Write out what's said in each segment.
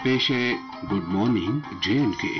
पेश है good morning J&K।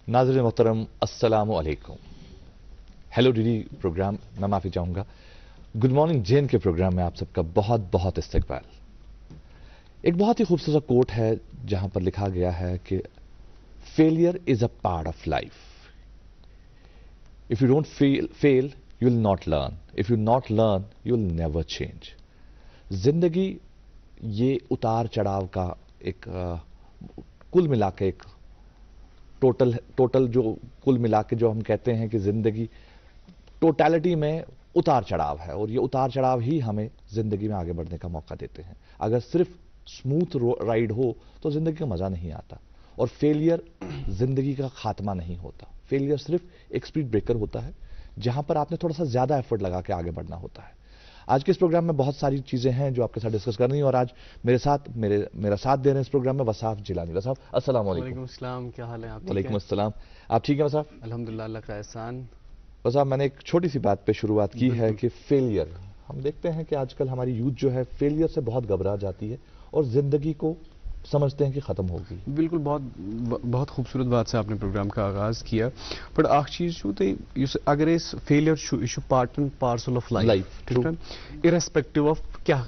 नाज़रीन मोहतरम अस्सलामु अलैकुम। हेलो डीडी प्रोग्राम, मैं माफ़ी चाहूँगा, गुड मॉर्निंग जेन के प्रोग्राम में आप सबका बहुत बहुत इस्तकबाल। एक बहुत ही खूबसूरत कोट है जहाँ पर लिखा गया है कि failure is a part of life. If you don't fail you will not learn, if you not learn you will never change. जिंदगी ये उतार चढ़ाव का एक कुल मिला के एक टोटल जो कुल मिला के जो हम कहते हैं कि जिंदगी टोटलिटी में उतार चढ़ाव है, और ये उतार चढ़ाव ही हमें जिंदगी में आगे बढ़ने का मौका देते हैं। अगर सिर्फ स्मूथ राइड हो तो जिंदगी का मजा नहीं आता, और फेलियर जिंदगी का खात्मा नहीं होता। फेलियर सिर्फ एक स्पीड ब्रेकर होता है जहां पर आपने थोड़ा सा ज्यादा एफर्ट लगा के आगे बढ़ना होता है। आज के इस प्रोग्राम में बहुत सारी चीजें हैं जो आपके साथ डिस्कस करनी है, और आज मेरा साथ दे रहे हैं इस प्रोग्राम में वसाफ जिलानी। वसाफ अस्सलाम वालेकुम। वालेकुम अस्सलाम, क्या हाल है आप? वालेकुम अस्सलाम, आप ठीक हैं वसाफ? अल्हम्दुलिल्लाह, अल्लाह का एहसान। वसाफ, मैंने एक छोटी सी बात पे शुरुआत की है कि फेलियर, हम देखते हैं कि आजकल हमारी यूथ जो है फेलियर से बहुत घबरा जाती है और जिंदगी को समझते हैं कि खत्म होगी। बिल्कुल, बहुत खूबसूरत बात से आपने प्रोग्राम का आगाज किया। पर अख चीज तो अगर फेलियर यह part and parcel of life, ठीक है, इरेस्पेक्टिव ऑफ क्या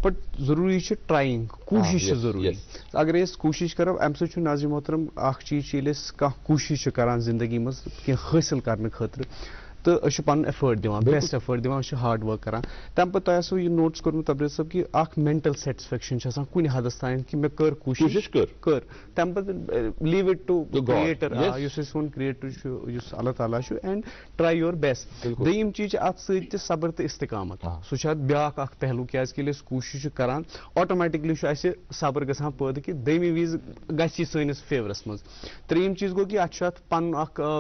बट जरूरी ट्राइंग, कोशिश जरूरी। अगर कोशिश करो अम सो नाज़रीन मोहतरम अख चीज कोशिश करान जिंदगी मज कह हासिल करने खतर तो पन एफर्ट दिवान, बेस्ट एफर्ट दिवान, हार्ड वर्क करान। तम पे तुम यह नोटिस कोर्मुत तब्रेज साहब कि अख मेंटल सेटिस्फेक्शन कुन हदस तान कि मैं कर कोशिश कर तम पे लीव इट टू क्रिएटर, सोन क्रिएटर अल्लाह ताला एंड ट्राई योर बेस्ट। दोयम चीज अत सत सब्र तो इस्तिकामत, सह ब्याक अख पहलू क्या कोशिश करान ऑटोमेटिकली सब्र गसान पैदा कि दोयमि विज गि सैनिस फेवरस मज। त्रेयम चीज गो कि अत पन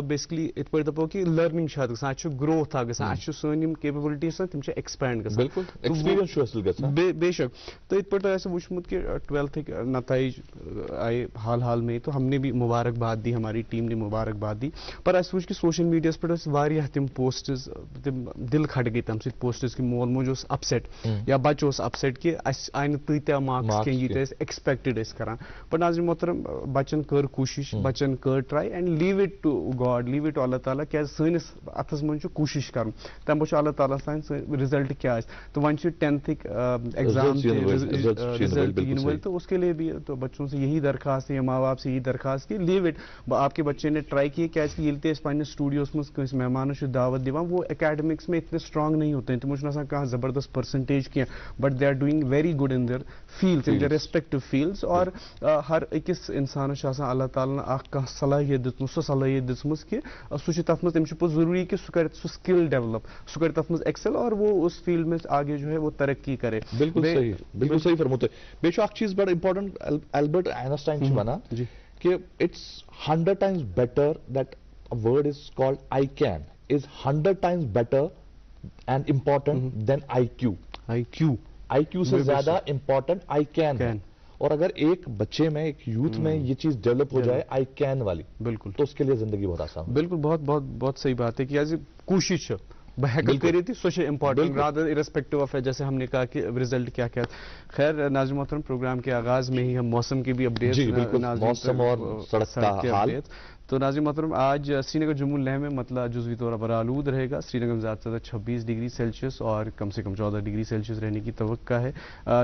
बेसिकली इत पे दपो कि लर्निंग ग्रोथ गसान, सन कैपेबिलिटीज तम एक्सपैंड गसान बेशक। तो इत पे वुचमुत कि 12th नतज आए हाल में, तो हमने भी मुबारकबाद दी, हमारी टीम ने मुबारकबाद दी। पर अस वुच कि सोशल मीडिया पे तम पोस्ट्स तम दिल खट गई तम पोस्ट्स कि मोल मोज अपसेट या बच्चे अपसेट कि आय तीत्या मार्क्स कह एक्सपेक्टेड करान। पर नाज़रीन मोहतरम बच्चन कर कोशिश, बच्चन कर try and leave it to God, leave it to Allah ताला। क्या सैनिस अथस मन कोशिश कर तम पे अल्लाह ताला तान रिजल्ट क्या तो वन 10th एग्जाम रिजल्ट, तो उसके लिए भी तो बच्चों से यही दरखास्त है, माँ बाप से यही दरखास्त कि लीव इट। आपके बच्चे ने ट्राई किए क्या पे स्टूडियोस में मेहमान दावत दिवान, वो एकेडमिक्स में इतने स्ट्रांग नहीं होते हैं, तमो कह जबरदस्त परसेंटेज क्या, but they are doing very good in their fields, in their respective fields. और हर अकिस इंसान अल्लाह ताला कह सलाहियत दित्मुत, सो सलाहियत दित्मुत कि सह तथ मज तमिस जरूरी कि सह स्किल डेवलप, सह कर तथ मज एक्सेल और वो उस फील्ड में आगे जो है वो तरक्की करे। बिल्कुल सही फरमाते। बेशक एक चीज बड़ा इंपॉर्टेंट एल्बर्ट आइंस्टाइन बना कि it's 100 times better that a word is called I can is 100 times better and important than IQ. IQ से ज्यादा इंपॉर्टेंट आई कैन है। और अगर एक बच्चे में, एक यूथ में ये चीज डेवलप हो जाए आई कैन वाली, बिल्कुल, तो उसके लिए जिंदगी बहुत आसान है। बिल्कुल, बहुत बहुत बहुत सही बात है कि आज कोशिश बहकल करी थी social important rather irrespective of है, जैसे हमने कहा कि रिजल्ट क्या क्या। खैर नाज़रीन मोहतरम, प्रोग्राम के आगाज में ही हम मौसम की भी अपडेट, मौसम और सड़क का हाल। तो नाज़रीन मोहतरम, आज श्रीनगर जम्मू लेह में मतला जुज़वी तौर पर आलूद रहेगा। श्रीनगर में ज़्यादा से ज़्यादा 26 डिग्री सेल्सियस और कम से कम 14 डिग्री सेल्सियस रहने की तवक्का है।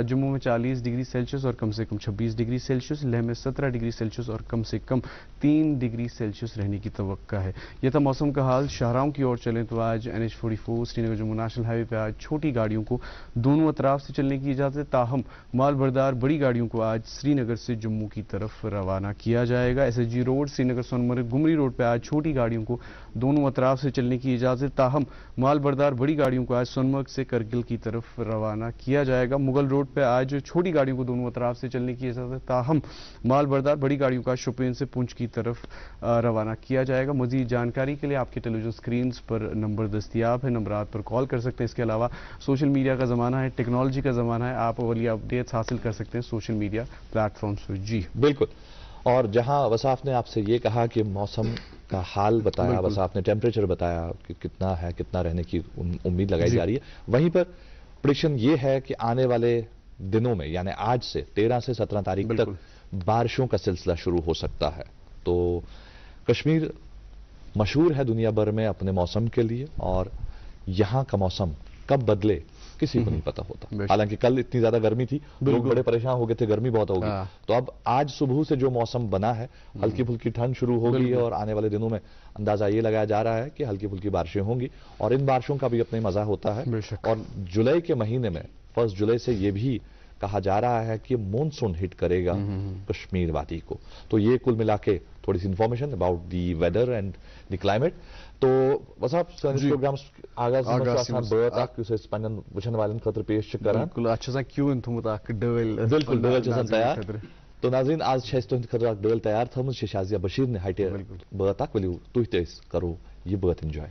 जम्मू में 40 डिग्री सेल्सियस और कम से कम 26 डिग्री सेल्सियस, लेह में 17 डिग्री सेल्सियस और कम से कम 3 डिग्री सेल्सियस रहने की तवक्का है। यह था मौसम का हाल। शाहराओं की ओर चलें तो आज NH44 Srinagar Jammu national highway पर आज छोटी गाड़ियों को दोनों अतराफ से चलने की इजाज़त है, ताहम माल बरदार बड़ी गाड़ियों को आज श्रीनगर से जम्मू की तरफ रवाना किया जाएगा। SSG रोड श्रीनगर सोनमर्ग गुमरी रोड पर आज छोटी गाड़ियों को दोनों अतराफ से चलने की इजाज़त, ताहम माल बरदार बड़ी गाड़ियों को आज सोनमर्ग से करगिल की तरफ रवाना किया जाएगा। मुगल रोड पर आज छोटी गाड़ियों को दोनों अतराफ से चलने की इजाज़त, ताहम माल बरदार बड़ी गाड़ियों का शोपियान से पुंछ की तरफ रवाना किया जाएगा। मज़ीद जानकारी के लिए आपकी टेलीविजन स्क्रीन पर नंबर दस्तियाब है, नंबरात पर कॉल कर सकते हैं। इसके अलावा सोशल मीडिया का ज़माना है, टेक्नोलॉजी का ज़माना है, आप वाली अपडेट्स हासिल कर सकते हैं सोशल मीडिया प्लेटफॉर्म्स पर। जी बिल्कुल। और जहां वसाफ ने आपसे ये कहा कि मौसम का हाल बताया, वसाफ ने टेम्परेचर बताया कि कितना है, कितना रहने की उम्मीद लगाई जा रही है, वहीं पर प्रेडिक्शन ये है कि आने वाले दिनों में यानी आज से 13 से 17 तारीख तक बारिशों का सिलसिला शुरू हो सकता है। तो कश्मीर मशहूर है दुनिया भर में अपने मौसम के लिए, और यहाँ का मौसम कब बदले किसी को नहीं पता होता। हालांकि कल इतनी ज्यादा गर्मी थी, लोग बड़े परेशान हो गए थे, गर्मी बहुत होगी। तो अब आज सुबह से जो मौसम बना है, हल्की फुल्की ठंड शुरू होगी और आने वाले दिनों में अंदाजा ये लगाया जा रहा है कि हल्की फुल्की बारिशें होंगी, और इन बारिशों का भी अपने मजा होता है। और जुलाई के महीने में 1 जुलाई से ये भी कहा जा रहा है कि मॉनसून हिट करेगा कश्मीर वादी को। तो ये कुल मिला के थोड़ी सी information about the weather and the climate. तो बस आप प्रोग्राम आगाज पन्न वुचन वालन खतर पेश करा। बिल्कुल अच्छा क्यून थमुत अख डवल, बिल्कुल डवल तैयार। तो नाज़रीन आज तुंद खतर डवल तैयार थमुत शाजिया बशीर ने हटे बात अख वलियो तुह ते करो ये बात एंजॉय।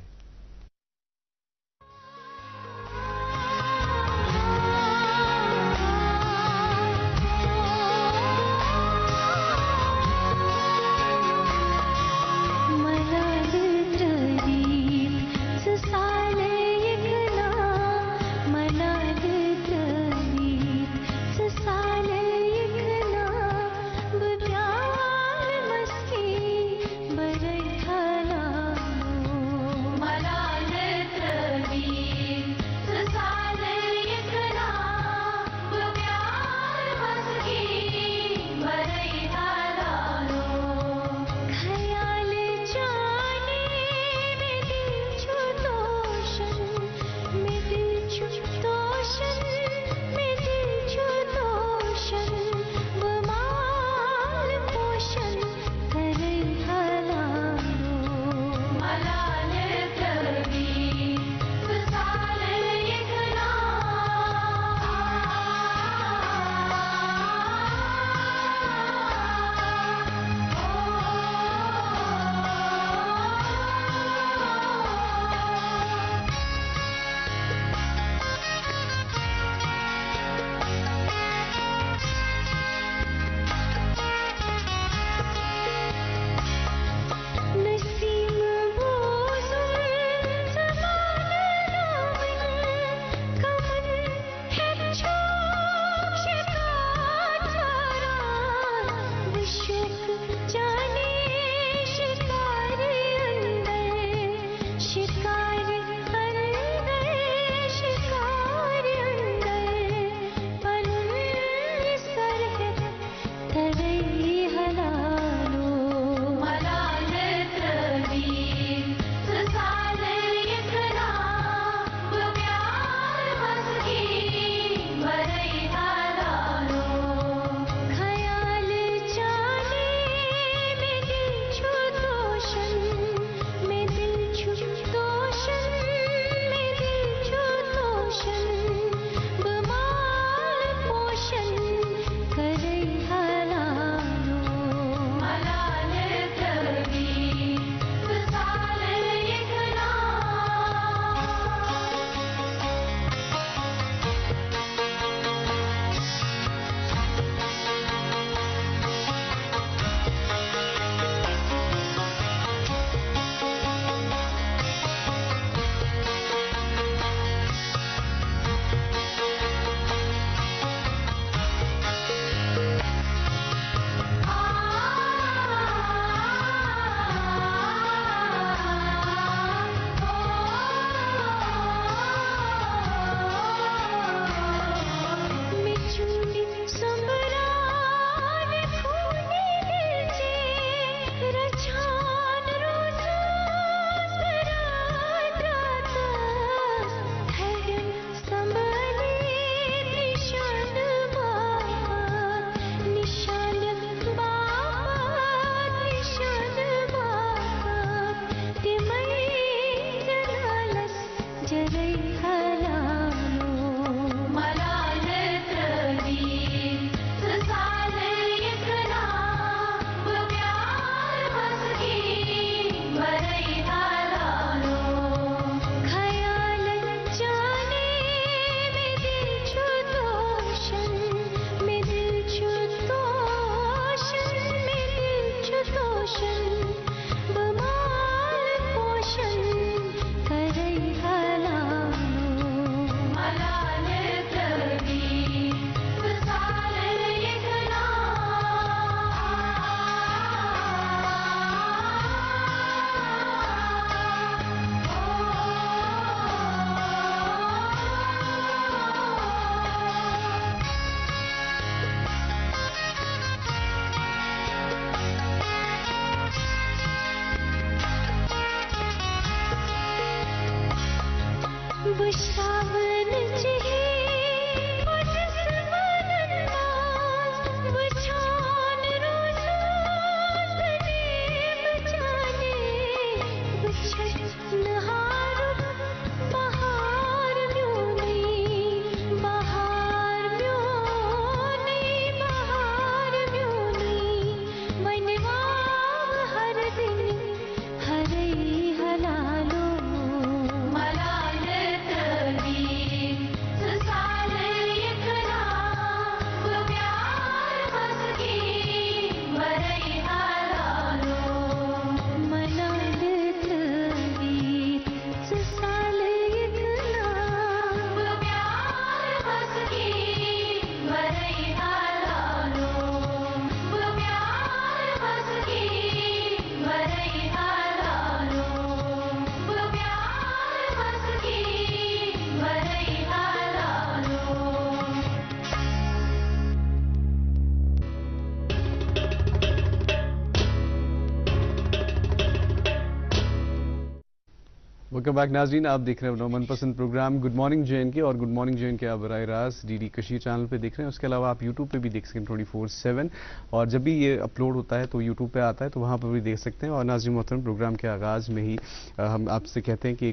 वेलकम बैक नाज़रीन, आप देख रहे हैं अपना मनपसंद प्रोग्राम गुड मॉर्निंग जे.एन.के और गुड मॉर्निंग जे.एन.के आप बराह रास्त डीडी कशीर चैनल पे देख रहे हैं। उसके अलावा आप यूट्यूब पे भी देख सकते हैं 24/7 और जब भी ये अपलोड होता है तो यूट्यूब पे आता है तो वहाँ पर भी देख सकते हैं। और नाज़रीन मोहतरम, प्रोग्राम के आगाज़ में ही हम आपसे कहते हैं कि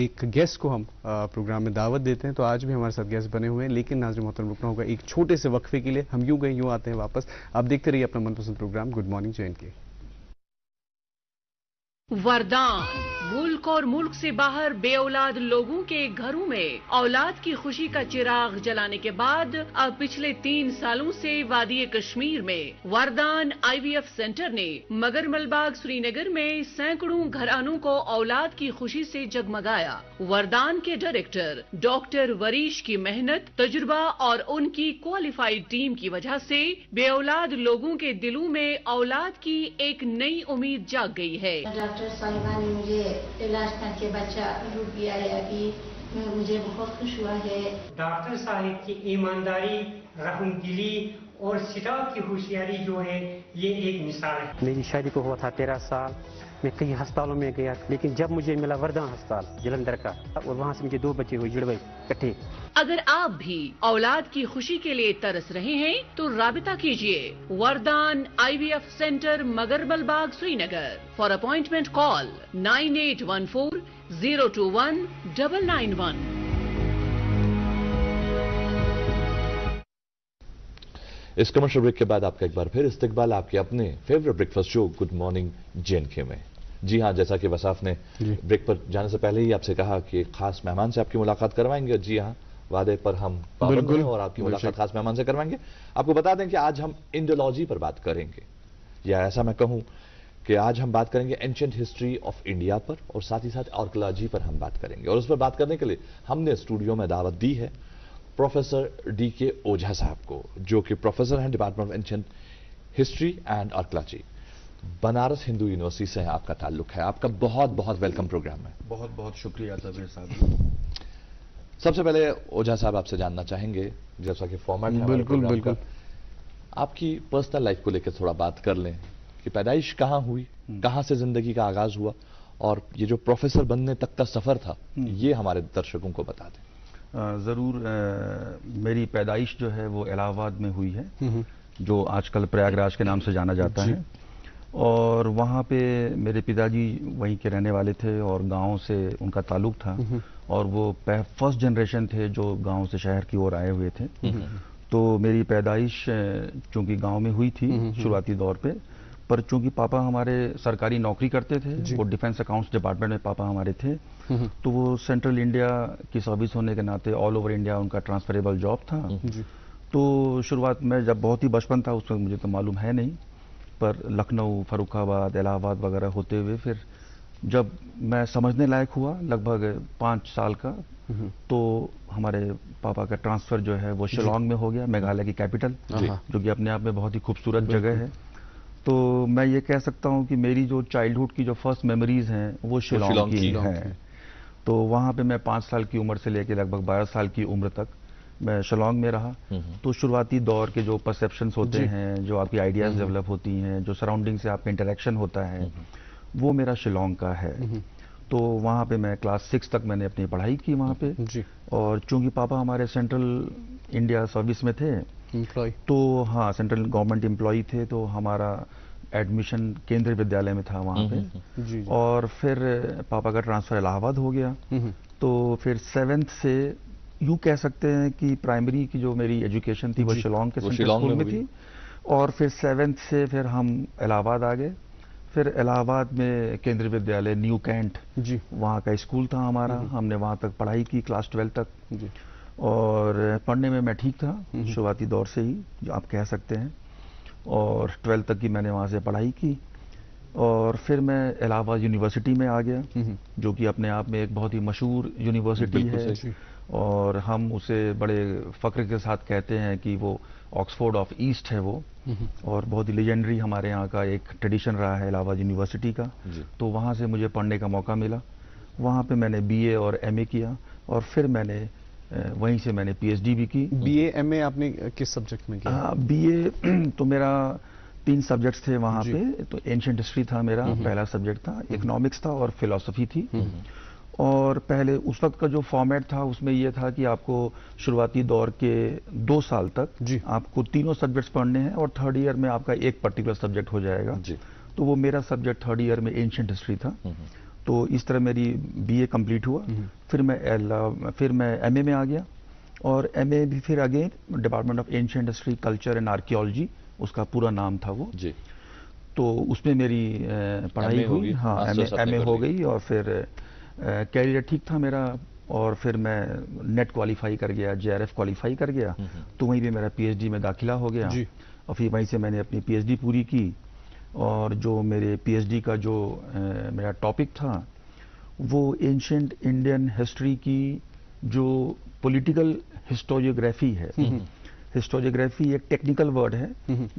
एक गेस्ट को हम प्रोग्राम में दावत देते हैं। तो आज भी हमारे साथ गेस्ट बने हुए हैं, लेकिन नाज़रीन मोहतरम रुकना होगा एक छोटे से वक्फे के लिए। हम यूँ गए यूँ आते हैं वापस। आप देखते रहिए अपना मनपसंद प्रोग्राम गुड मॉर्निंग जे.एन.के। वरदान, मुल्क और मुल्क से बाहर बेऔलाद लोगों के घरों में औलाद की खुशी का चिराग जलाने के बाद अब पिछले 3 सालों से वादी कश्मीर में वरदान IVF सेंटर ने मगर मलबाग श्रीनगर में सैकड़ों घरानों को औलाद की खुशी से जगमगाया। वरदान के डायरेक्टर डॉक्टर वरीश की मेहनत, तजुर्बा और उनकी क्वालिफाइड टीम की वजह से बेऔलाद लोगों के दिलों में औलाद की एक नई उम्मीद जाग गई है। डॉक्टर साहिबा ने मुझे इलाज करके बच्चा रूप दिया है, अभी मुझे बहुत खुश हुआ है। डॉक्टर साहिब की ईमानदारी, रहमदिली और स्टाफ की होशियारी जो है ये एक मिसाल है। मेरी शादी को हुआ था 13 साल, मैं कई अस्पतालों में गया, लेकिन जब मुझे मिला वरदान अस्पताल जलंधर का और वहाँ से मुझे 2 बच्चे हुए जुड़वे इकट्ठे। अगर आप भी औलाद की खुशी के लिए तरस रहे हैं तो राबिता कीजिए Vardaan IVF centre Magarmal Bagh Srinagar. For appointment call 9814-021-991। इस कमर्शियल ब्रेक के बाद आपका एक बार फिर इस्तकबाल आपके अपने favourite breakfast show good morning JNK में। जी हाँ, जैसा कि वसाफ ने ब्रेक पर जाने से पहले ही आपसे कहा कि एक खास मेहमान से आपकी मुलाकात करवाएंगे। जी हाँ, वादे पर हम पाबंद हैं और आपकी मुलाकात खास मेहमान से करवाएंगे। आपको बता दें कि आज हम इंडोलॉजी पर बात करेंगे, या ऐसा मैं कहूं कि आज हम बात करेंगे एंशिएंट हिस्ट्री ऑफ इंडिया पर और साथ ही साथ आर्कियोलॉजी पर हम बात करेंगे। और उस पर बात करने के लिए हमने स्टूडियो में दावत दी है प्रोफेसर D.K. ओझा साहब को, जो कि प्रोफेसर हैं department of ancient history and archaeology, Banaras Hindu university से आपका ताल्लुक है। आपका बहुत बहुत वेलकम प्रोग्राम में। बहुत बहुत शुक्रिया तबीर साहब। सबसे पहले ओझा साहब आपसे जानना चाहेंगे, जैसा कि फॉर्मेट है बिल्कुल बिल्कुल, आपकी पर्सनल लाइफ को लेकर थोड़ा बात कर लें कि पैदाइश कहाँ हुई, कहाँ से जिंदगी का आगाज हुआ और ये जो प्रोफेसर बनने तक का सफर था ये हमारे दर्शकों को बता दें। ज़रूर। मेरी पैदाइश जो है वो इलाहाबाद में हुई है, जो आजकल प्रयागराज के नाम से जाना जाता है। और वहाँ पे मेरे पिताजी वहीं के रहने वाले थे और गांव से उनका ताल्लुक था और वो फर्स्ट जनरेशन थे जो गांव से शहर की ओर आए हुए थे। तो मेरी पैदाइश चूंकि गांव में हुई थी शुरुआती दौर पे, पर चूंकि पापा हमारे सरकारी नौकरी करते थे, वो डिफेंस अकाउंट्स डिपार्टमेंट में पापा हमारे थे, तो वो सेंट्रल इंडिया की सर्विस होने के नाते ऑल ओवर इंडिया उनका ट्रांसफरेबल जॉब था। तो शुरुआत में जब बहुत ही बचपन था उसमें मुझे तो मालूम है नहीं, पर लखनऊ, फर्रुखाबाद, इलाहाबाद वगैरह होते हुए फिर जब मैं समझने लायक हुआ लगभग 5 साल का, तो हमारे पापा का ट्रांसफर जो है वो शिलांग में हो गया, मेघालय की कैपिटल, जो कि अपने आप में बहुत ही खूबसूरत जगह है। तो मैं ये कह सकता हूँ कि मेरी जो चाइल्डहुड की जो फर्स्ट मेमोरीज हैं वो शिलांग की हैं। तो वहाँ पे मैं 5 साल की उम्र से लेकर लगभग 12 साल की उम्र तक मैं शिलांग में रहा। तो शुरुआती दौर के जो परसेप्शंस होते हैं, जो आपकी आइडियाज डेवलप होती हैं, जो सराउंडिंग से आपका इंटरेक्शन होता है, वो मेरा शिलांग का है। तो वहाँ पे मैं क्लास 6 तक मैंने अपनी पढ़ाई की वहाँ पे। और चूंकि पापा हमारे सेंट्रल इंडिया सर्विस में थे, तो हाँ सेंट्रल गवर्नमेंट एम्प्लॉय थे, तो हमारा एडमिशन केंद्रीय विद्यालय में था वहाँ पे। और फिर पापा का ट्रांसफर इलाहाबाद हो गया। तो फिर 7th से यूँ कह सकते हैं कि प्राइमरी की जो मेरी एजुकेशन थी वो शिलांग के सेंट्रल स्कूल में थी। और फिर 7th से फिर हम इलाहाबाद आ गए। फिर इलाहाबाद में केंद्रीय विद्यालय न्यू कैंट, वहाँ का स्कूल था हमारा, हमने वहाँ तक पढ़ाई की क्लास 12 तक। और पढ़ने में मैं ठीक था शुरुआती दौर से ही, जो आप कह सकते हैं। और 12 तक की मैंने वहाँ से पढ़ाई की और फिर मैं इलाहाबाद यूनिवर्सिटी में आ गया, जो कि अपने आप में एक बहुत ही मशहूर यूनिवर्सिटी है और हम उसे बड़े फख्र के साथ कहते हैं कि वो ऑक्सफोर्ड ऑफ ईस्ट है वो। और बहुत ही लेजेंडरी हमारे यहाँ का एक ट्रेडिशन रहा है इलाहाबाद यूनिवर्सिटी का। तो वहाँ से मुझे पढ़ने का मौका मिला। वहाँ पे मैंने BA और MA किया और फिर मैंने वहीं से मैंने PhD भी की। BA MA आपने किस सब्जेक्ट में किया? BA तो मेरा 3 सब्जेक्ट्स थे वहाँ पे। तो एंशिएंट हिस्ट्री था मेरा पहला सब्जेक्ट था, इकोनॉमिक्स था और फिलोसफी थी। और पहले उस वक्त का जो फॉर्मेट था उसमें ये था कि आपको शुरुआती दौर के 2 साल तक आपको तीनों सब्जेक्ट्स पढ़ने हैं और थर्ड ईयर में आपका एक पर्टिकुलर सब्जेक्ट हो जाएगा जी। तो वो मेरा सब्जेक्ट थर्ड ईयर में एंशिएंट हिस्ट्री था। तो इस तरह मेरी बीए कंप्लीट हुआ। फिर मैं एमए में आ गया और एमए भी फिर again department of ancient history culture and archaeology उसका पूरा नाम था वो जी। तो उसमें मेरी पढ़ाई हुई। हाँ, एमए हो गई और फिर कैरियर ठीक था मेरा और फिर मैं नेट क्वालिफाई कर गया, जेआरएफ क्वालिफाई कर गया। तो वहीं पे मेरा पीएचडी में दाखिला हो गया और फिर वहीं से मैंने अपनी पीएचडी पूरी की। और जो मेरे पीएचडी का जो मेरा टॉपिक था वो एंशिएंट इंडियन हिस्ट्री की जो पॉलिटिकल हिस्टोरियोग्राफी है। हिस्टोरियोग्राफी एक टेक्निकल वर्ड है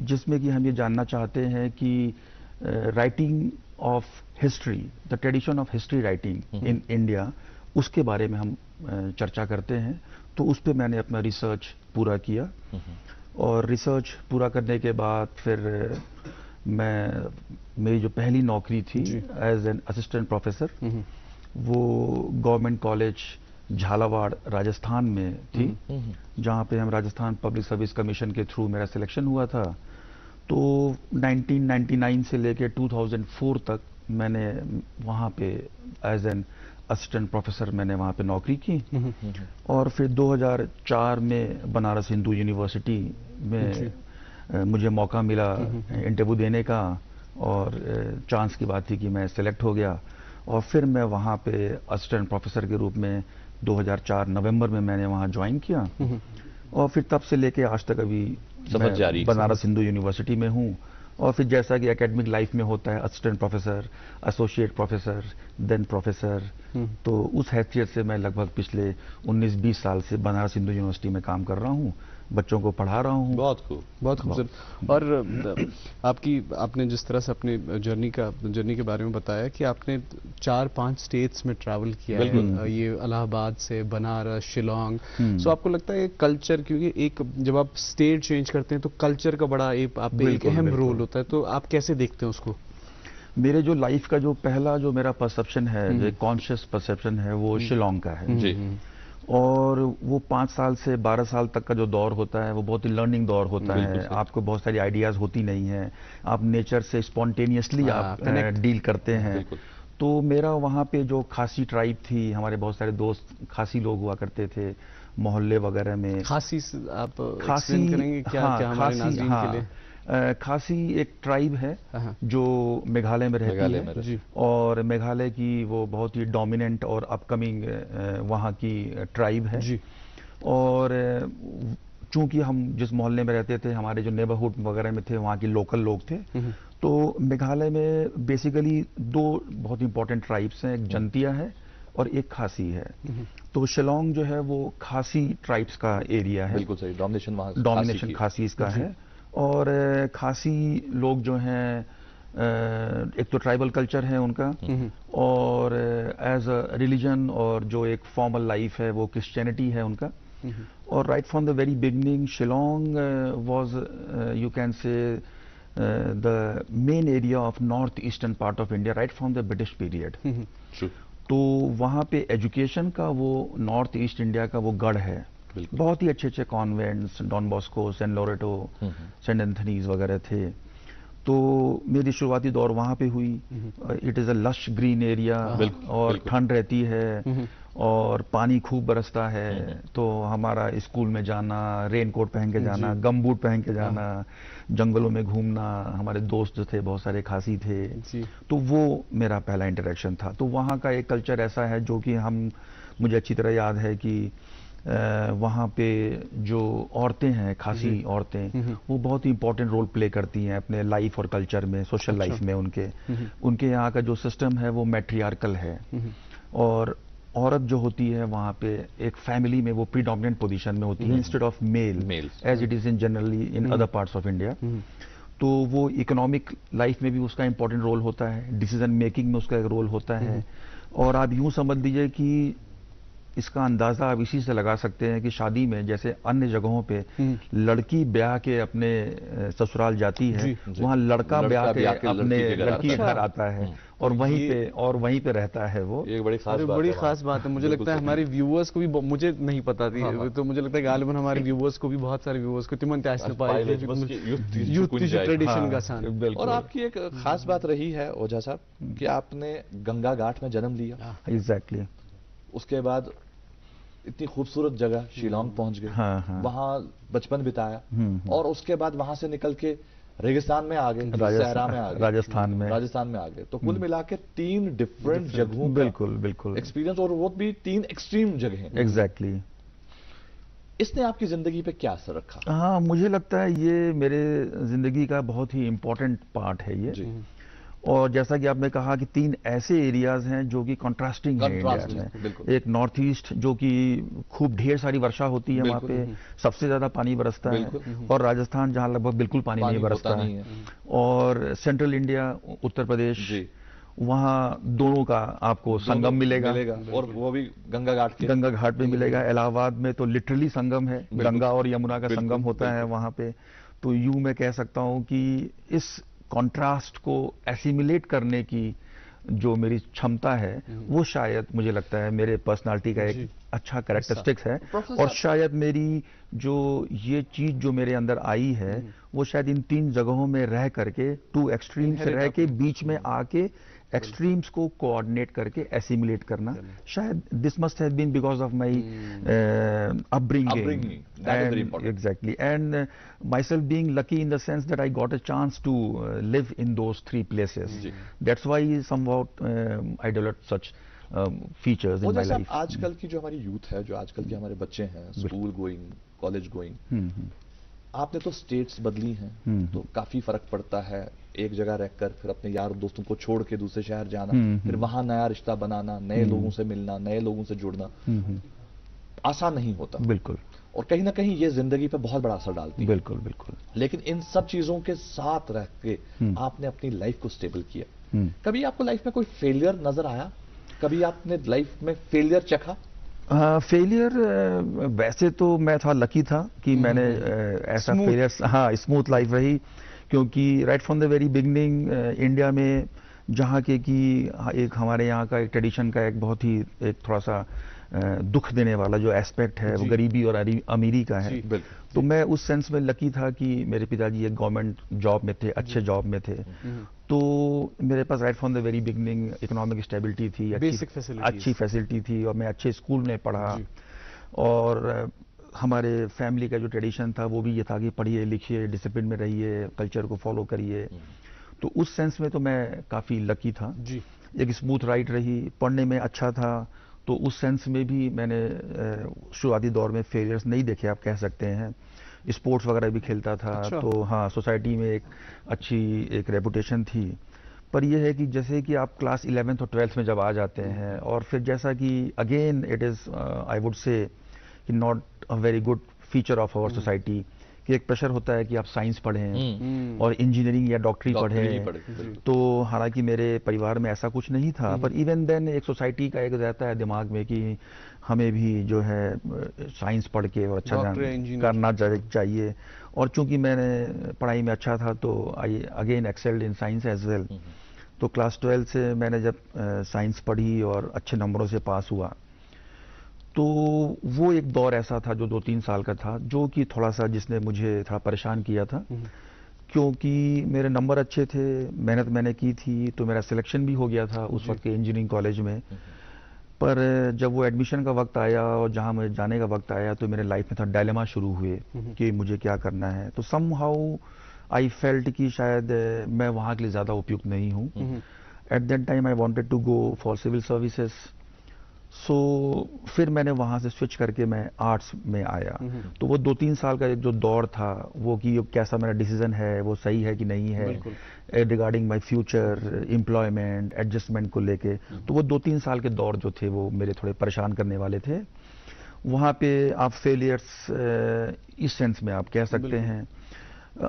जिसमें कि हम ये जानना चाहते हैं कि writing of history, the tradition of history writing in India, उसके बारे में हम चर्चा करते हैं। तो उस पर मैंने अपना रिसर्च पूरा किया और रिसर्च पूरा करने के बाद फिर मेरी जो पहली नौकरी थी एज एन असिस्टेंट प्रोफेसर वो गवर्नमेंट कॉलेज झालावाड़ राजस्थान में थी, जहाँ पे हम राजस्थान पब्लिक सर्विस कमीशन के थ्रू मेरा सिलेक्शन हुआ था। तो 1999 से लेकर 2004 तक मैंने वहाँ पे एज एन असिस्टेंट प्रोफेसर मैंने वहाँ पे नौकरी की। और फिर 2004 में बनारस हिंदू यूनिवर्सिटी में मुझे मौका मिला इंटरव्यू देने का और चांस की बात थी कि मैं सिलेक्ट हो गया। और फिर मैं वहाँ पे असिस्टेंट प्रोफेसर के रूप में 2004 नवंबर में मैंने वहाँ ज्वाइन किया और फिर तब से लेके आज तक अभी सफर जारी बनारस हिंदू यूनिवर्सिटी में हूँ। और फिर जैसा कि एकेडमिक लाइफ में होता है assistant professor, associate professor, then professor, तो उस हैसियत से मैं लगभग पिछले 19-20 साल से बनारस हिंदू यूनिवर्सिटी में काम कर रहा हूँ, बच्चों को पढ़ा रहा हूँ। बहुत खूबसूरत। और आपने जिस तरह से अपने जर्नी के बारे में बताया कि आपने 4-5 स्टेट्स में ट्रैवल किया है, ये इलाहाबाद से बनारस, शिलोंग। सो आपको लगता है कल्चर, क्योंकि एक जब आप स्टेट चेंज करते हैं तो कल्चर का बड़ा एक अहम रोल होता है, तो आप कैसे देखते हैं उसको? मेरे जो लाइफ का जो पहला जो मेरा परसेप्शन है, जो कॉन्शियस परसेप्शन है, वो शिलोंग का है जी। और वो 5 साल से 12 साल तक का जो दौर होता है वो बहुत ही लर्निंग दौर होता है। आपको बहुत सारी आइडियाज होती नहीं है, आप नेचर से स्पॉन्टेनियसली आप डील करते हैं। तो मेरा वहाँ पे जो खासी ट्राइब थी, हमारे बहुत सारे दोस्त खासी लोग हुआ करते थे मोहल्ले वगैरह में। खासी आप एक्सप्लेन करेंगे क्या हमारे नाज़रीन के लिए? खासी एक ट्राइब है जो मेघालय में रहती है और मेघालय की वो बहुत ही डोमिनेंट और अपकमिंग वहाँ की ट्राइब है जी। और चूंकि हम जिस मोहल्ले में रहते थे, हमारे जो नेबरहुड वगैरह में थे, वहाँ के लोकल लोग थे। तो मेघालय में बेसिकली 2 बहुत इंपॉर्टेंट ट्राइब्स हैं, एक जंतिया है और एक खासी है। तो शिलोंग जो है वो खासी ट्राइब्स का एरिया है। बिल्कुल सही, डोमिनेशन खासी का है। और खासी लोग जो हैं एक तो ट्राइबल कल्चर है उनका और एज अ रिलीजन और जो एक फॉर्मल लाइफ है वो क्रिश्चियनिटी है उनका। और right from the very beginning Shillong was you can से the main area of north eastern part of India right from the British period. तो वहाँ पे एजुकेशन का वो नॉर्थ ईस्ट इंडिया का वो गढ़ है। बहुत ही अच्छे अच्छे convents, Don Bosco, Saint Loreto, Saint Anthony's वगैरह थे। तो मेरी शुरुआती दौर वहाँ पे हुई। It is a lush green area और ठंड रहती है और पानी खूब बरसता है। तो हमारा स्कूल में जाना, रेनकोट पहन के जाना, गम बूट पहन के जाना, जंगलों में घूमना, हमारे दोस्त जो थे बहुत सारे खासी थे। तो वो मेरा पहला इंटरेक्शन था। तो वहाँ का एक कल्चर ऐसा है जो कि मुझे अच्छी तरह याद है कि वहाँ पे जो औरतें हैं, खासी औरतें, वो बहुत ही इंपॉर्टेंट रोल प्ले करती हैं अपने लाइफ और कल्चर में, सोशल लाइफ में। उनके यहाँ का जो सिस्टम है वो मैट्रियार्कल है और औरत जो होती है वहाँ पे एक फैमिली में वो प्रीडोमिनेंट पोजीशन में होती है instead of male as it is in generally in other parts of India. तो वो इकोनॉमिक लाइफ में भी उसका इंपॉर्टेंट रोल होता है, डिसीजन मेकिंग में उसका एक रोल होता है। और आप यूं समझ लीजिए कि इसका अंदाजा आप इसी से लगा सकते हैं कि शादी में जैसे अन्य जगहों पे लड़की ब्याह के अपने ससुराल जाती है, वहाँ लड़का ब्याह के अपने लड़की के घर आता है और वहीं पे रहता है। वो एक बड़ी खास बात है। मुझे लगता है हमारे व्यूअर्स को भी, मुझे नहीं पता थी, तो मुझे लगता है गालिबन हमारे व्यूअर्स को भी, बहुत सारे व्यूअर्स को तिमन ट्रेडिशन का सान। और आपकी एक खास बात रही है ओझा साहब कि आपने गंगा घाट में जन्म लिया। एग्जैक्टली। उसके बाद इतनी खूबसूरत जगह शिलोंग पहुंच गए, वहां बचपन बिताया और उसके बाद वहां से निकल के रेगिस्तान में आ गए, सहरा में आ गए, राजस्थान में आ गए। तो कुल मिला के 3 डिफरेंट जगहों बिल्कुल एक्सपीरियंस, और वो भी 3 एक्सट्रीम जगह हैं। एग्जैक्टली। इसने आपकी जिंदगी पे क्या असर रखा? हाँ, मुझे लगता है ये मेरे जिंदगी का बहुत ही इंपॉर्टेंट पार्ट है ये जी। और जैसा कि आपने कहा कि 3 ऐसे एरियाज हैं जो कि कंट्रास्टिंग है इंडिया में। एक नॉर्थ ईस्ट जो कि खूब ढेर सारी वर्षा होती है, वहाँ पे सबसे ज्यादा पानी बरसता है, और राजस्थान जहाँ लगभग बिल्कुल पानी नहीं बरसता है, और सेंट्रल इंडिया उत्तर प्रदेश, वहाँ दोनों का आपको संगम मिलेगा और वो भी गंगा घाट पे मिलेगा। इलाहाबाद में तो लिटरली संगम है, गंगा और यमुना का संगम होता है वहाँ पे। तो यूं मैं कह सकता हूँ कि इस कॉन्ट्रास्ट को एसिमिलेट करने की जो मेरी क्षमता है, वो शायद मुझे लगता है मेरे पर्सनालिटी का एक अच्छा कैरेक्टरिस्टिक्स है। और शायद मेरी जो ये चीज जो मेरे अंदर आई है, वो शायद इन 3 जगहों में रह करके 2 एक्सट्रीम्स रह के बीच में आके एक्सट्रीम्स को कोऑर्डिनेट करके एसिमिलेट करना, शायद this must have been because of my upbringing. That is very important. Exactly, and myself being lucky in the sense that I got a chance to live in those 3 places. That's why somewhat I developed such features in my life. आजकल की जो हमारी youth है, जो आजकल के हमारे बच्चे हैं, स्कूल गोइंग, कॉलेज गोइंग, आपने तो स्टेट्स बदली हैं, तो काफी फर्क पड़ता है। एक जगह रहकर फिर अपने यार दोस्तों को छोड़ के दूसरे शहर जाना, फिर वहां नया रिश्ता बनाना, नए लोगों से मिलना, नए लोगों से जुड़ना आसान नहीं होता। बिल्कुल। और कहीं ना कहीं ये जिंदगी पे बहुत बड़ा असर डालती है। बिल्कुल। लेकिन इन सब चीजों के साथ रह के आपने अपनी लाइफ को स्टेबल किया। कभी आपको लाइफ में कोई फेलियर नजर आया? कभी आपने लाइफ में फेलियर चखा? फेलियर वैसे तो मैं थोड़ा लकी था कि मैंने ऐसा फेलियर, स्मूथ लाइफ रही, क्योंकि right from the very beginning India में जहाँ के कि एक हमारे यहाँ का एक ट्रेडिशन का एक बहुत ही एक थोड़ा सा दुख देने वाला जो एस्पेक्ट है, वो गरीबी और अमीरी का है। तो मैं उस सेंस में लकी था कि मेरे पिताजी एक गवर्नमेंट जॉब में थे, अच्छे जॉब में थे, तो मेरे पास right from the very beginning economic stability थी, अच्छी फैसिलिटी थी, और मैं अच्छे स्कूल में पढ़ा। और हमारे फैमिली का जो ट्रेडिशन था वो भी ये था कि पढ़िए लिखिए, डिसिप्लिन में रहिए, कल्चर को फॉलो करिए। तो उस सेंस में तो मैं काफ़ी लकी था। एक स्मूथ राइड रही, पढ़ने में अच्छा था, तो उस सेंस में भी मैंने शुरुआती दौर में फेलियर्स नहीं देखे, आप कह सकते हैं। स्पोर्ट्स वगैरह भी खेलता था। अच्छा। तो हाँ, सोसाइटी में एक अच्छी एक रेपुटेशन थी। पर यह है कि जैसे कि आप क्लास 11th और 12th में जब आ जाते हैं, और फिर जैसा कि again it is I would say कि not a very good feature of our society कि एक प्रेशर होता है कि आप साइंस पढ़ें और इंजीनियरिंग या डॉक्टरी पढ़ें। तो हालांकि मेरे परिवार में ऐसा कुछ नहीं था, पर इवन देन एक सोसाइटी का एक रहता है दिमाग में कि हमें भी जो है साइंस पढ़ के और अच्छा करना चाहिए। और चूंकि मैंने पढ़ाई में अच्छा था, तो I again excelled in science as well. तो क्लास 12 से मैंने जब साइंस पढ़ी और अच्छे नंबरों से पास हुआ, तो वो एक दौर ऐसा था जो 2-3 साल का था, जो कि थोड़ा सा जिसने मुझे थोड़ा परेशान किया था, क्योंकि मेरे नंबर अच्छे थे, मेहनत मैंने की थी, तो मेरा सिलेक्शन भी हो गया था उस वक्त के इंजीनियरिंग कॉलेज में। पर जब वो एडमिशन का वक्त आया और जहाँ मुझे जाने का वक्त आया, तो मेरे लाइफ में था डायलेमा शुरू हुए कि मुझे क्या करना है। तो समहाउ आई फेल्ट कि शायद मैं वहाँ के लिए ज़्यादा उपयुक्त नहीं हूँ। At that time I wanted to go for civil services. So फिर मैंने वहाँ से स्विच करके मैं आर्ट्स में आया। तो वो 2-3 साल का जो दौर था, वो कि कैसा मेरा डिसीजन है, वो सही है कि नहीं है, regarding my future, employment, adjustment को लेके। तो वो 2-3 साल के दौर जो थे, वो मेरे थोड़े परेशान करने वाले थे। वहाँ पे आप फेलियर्स इस सेंस में आप कह सकते हैं।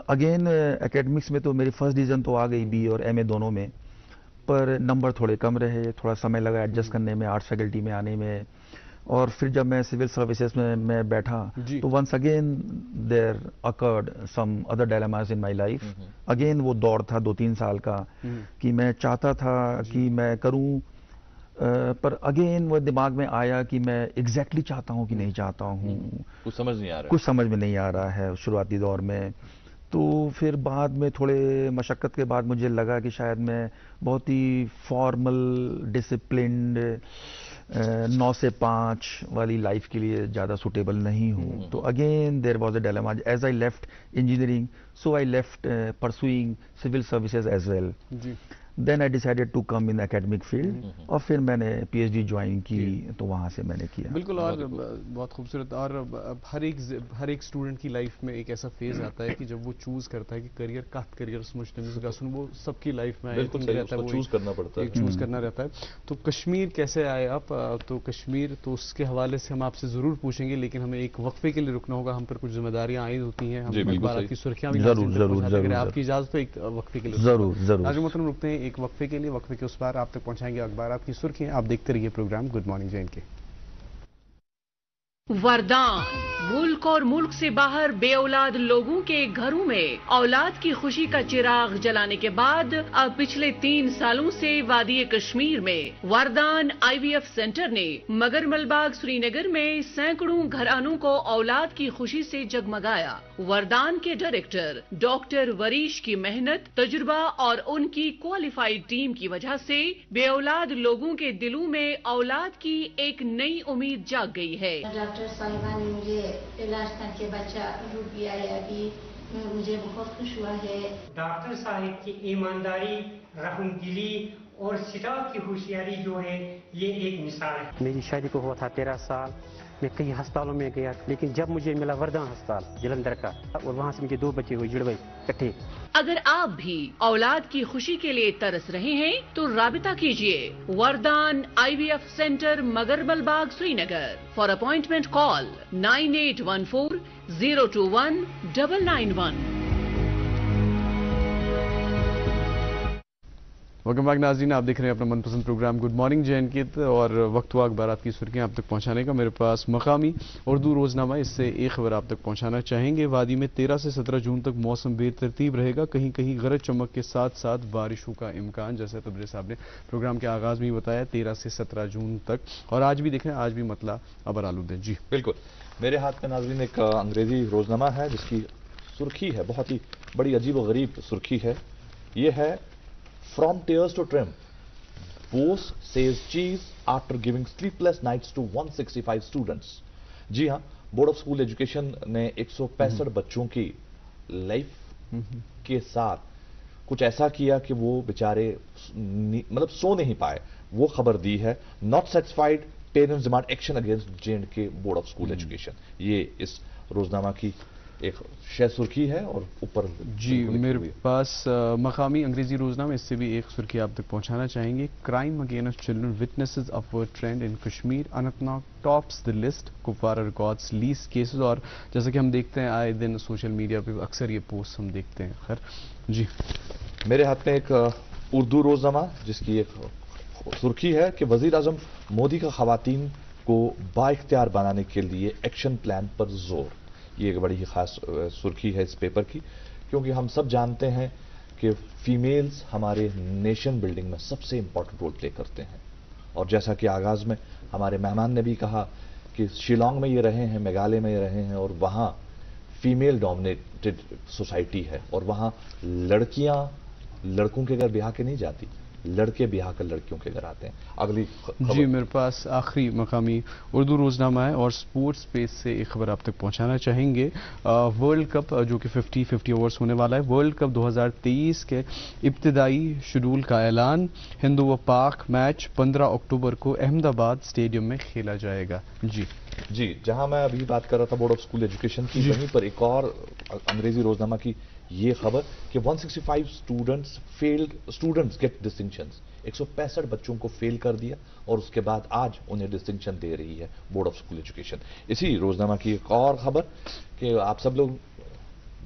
अगेन एकेडमिक्स में तो मेरी फर्स्ट डिवीजन तो आ गई, बी और एमए दोनों में, पर नंबर थोड़े कम रहे, थोड़ा समय लगा एडजस्ट करने में, आर्ट्स फैकल्टी में आने में। और फिर जब मैं सिविल सर्विसेज में मैं बैठा तो once again there occurred some other dilemmas in my life. Again वो दौर था 2-3 साल का कि मैं चाहता था कि मैं करूं, पर अगेन वो दिमाग में आया कि मैं एग्जैक्टली चाहता हूं कि नहीं चाहता हूं, कुछ समझ नहीं आ रहा, कुछ समझ में नहीं आ रहा है शुरुआती दौर में। तो फिर बाद में थोड़े मशक्क़त के बाद मुझे लगा कि शायद मैं बहुत ही फॉर्मल डिसिप्लिन्ड 9 से 5 वाली लाइफ के लिए ज़्यादा सूटेबल नहीं हूँ। तो again there was a dilemma as I left engineering, so I left pursuing civil services as well. Then I decided to come in academic field और फिर मैंने पीएचडी ज्वाइन की, तो वहाँ से मैंने किया। बिल्कुल, और बहुत खूबसूरत। और हर एक स्टूडेंट की लाइफ में एक ऐसा फेज आता है कि जब वो चूज करता है कि करियर कत करियर समझते वो सबकी लाइफ में रहता है, वो चूज करना पड़ता है, चूज करना रहता है। तो कश्मीर कैसे आए आप? तो कश्मीर तो उसके हवाले से हम आपसे जरूर पूछेंगे, लेकिन हमें एक वक्फे के लिए रुकना होगा। हम पर कुछ जिम्मेदारियां आयद होती हैं, हम अखबार की सुर्खियां भी जरूर आपकी इजाजत तो एक वक्फे के लिए जरूर आज मतलब रुकते हैं एक वक्फे के लिए। वक्फे के उस पार आप तक पहुंचाएंगे अखबार की सुर्खियां। आप देखते रहिए प्रोग्राम गुड मॉर्निंग जे&के। वरदान, मुल्क और मुल्क से बाहर बेऔलाद लोगों के घरों में औलाद की खुशी का चिराग जलाने के बाद अब पिछले 3 सालों से वादी कश्मीर में वरदान IVF सेंटर ने मगरमलबाग श्रीनगर में सैकड़ों घरानों को औलाद की खुशी से जगमगाया। वरदान के डायरेक्टर डॉक्टर वरीश की मेहनत, तजुर्बा और उनकी क्वालिफाइड टीम की वजह से बेऔलाद लोगों के दिलों में औलाद की एक नई उम्मीद जाग गई है। डॉक्टर साहिबा ने मुझे इलाज करके बच्चा रूप दिया है, अभी मुझे बहुत खुश हुआ है। डॉक्टर साहिब की ईमानदारी, रहमदिली और सिताब की होशियारी जो है ये एक मिसाल है। मेरी शादी को हुआ था 13 साल, मैं कई अस्पतालों में गया, लेकिन जब मुझे मिला वरदान अस्पताल जलंधर का, और वहाँ से मुझे 2 बच्चे हुए जुड़वे इकट्ठे। अगर आप भी औलाद की खुशी के लिए तरस रहे हैं तो राबिता कीजिए Vardaan IVF centre Magarmalbagh Srinagar. For appointment call 9814 021 991। Welcome back नाज़रीन, आप देख रहे हैं अपना मनपसंद प्रोग्राम गुड मॉर्निंग जे&के और वक्त हुआ अखबार की सुर्खियां आप तक पहुंचाने का। मेरे पास मकामी उर्दू रोजनामा, इससे एक खबर आप तक पहुंचाना चाहेंगे। वादी में 13 से 17 जून तक मौसम बेतरतीब रहेगा, कहीं कहीं गरज चमक के साथ साथ बारिशों का इम्कान, जैसे तबरेज़ साहब ने प्रोग्राम के आगाज में ही बताया, 13 से 17 जून तक। और आज भी देखें, आज भी मतला अबर आलूद है। जी बिल्कुल, मेरे हाथ में नाज़रीन एक अंग्रेजी रोजनामा है जिसकी सुर्खी है, बहुत ही बड़ी अजीब व गरीब सुर्खी है। ये है From tears to triumph, Bose says cheese after giving sleepless nights to 165 students. जी हाँ, बोर्ड ऑफ स्कूल एजुकेशन ने 165 बच्चों की लाइफ के साथ कुछ ऐसा किया कि वो बेचारे मतलब सो नहीं पाए, वो खबर दी है। Not satisfied, parents demand action against J&K board of school education. ये इस रोजनामा की एक शह सुर्खी है और ऊपर जी मेरे पास मकामी अंग्रेजी रोजनामा, इससे भी एक सुर्खी आप तक पहुंचाना चाहेंगे। Crime against children witnesses upward trend in Kashmir, Anantnag tops the list, Kupwara records least cases. और जैसा कि हम देखते हैं आए दिन सोशल मीडिया पे अक्सर ये पोस्ट हम देखते हैं। खैर जी, मेरे हाथ में एक उर्दू रोजनामा जिसकी एक सुर्खी है कि वजीर आजम मोदी का खवातीन को बाइख्तियार बनाने के लिए एक्शन प्लान पर जोर। ये एक बड़ी ही खास सुर्खी है इस पेपर की, क्योंकि हम सब जानते हैं कि फीमेल्स हमारे नेशन बिल्डिंग में सबसे इंपॉर्टेंट रोल प्ले करते हैं। और जैसा कि आगाज में हमारे मेहमान ने भी कहा कि शिलोंग में ये रहे हैं, मेघालय में ये रहे हैं, और वहाँ फीमेल डोमिनेटेड सोसाइटी है, और वहाँ लड़कियां लड़कों के घर ब्याह के नहीं जाती, लड़के ब्याह कर लड़कियों के घर आते हैं। अगली जी मेरे पास आखिरी मकामी उर्दू रोजनामा है और स्पोर्ट्स स्पेस से एक खबर आप तक पहुंचाना चाहेंगे। वर्ल्ड कप जो कि 50 ओवर्स होने वाला है, वर्ल्ड कप 2023 के इब्तिदाई शेड्यूल का ऐलान। हिंद व पाक मैच 15 अक्टूबर को अहमदाबाद स्टेडियम में खेला जाएगा। जी जहां मैं अभी बात कर रहा था बोर्ड ऑफ स्कूल एजुकेशन की, वहीं पर एक और अंग्रेजी रोजनामा की ये खबर कि 165 स्टूडेंट्स गेट डिस्टिंक्शंस। 165 बच्चों को फेल कर दिया और उसके बाद आज उन्हें डिस्टिंक्शन दे रही है बोर्ड ऑफ स्कूल एजुकेशन। इसी रोजनामा की एक और खबर कि आप सब लोग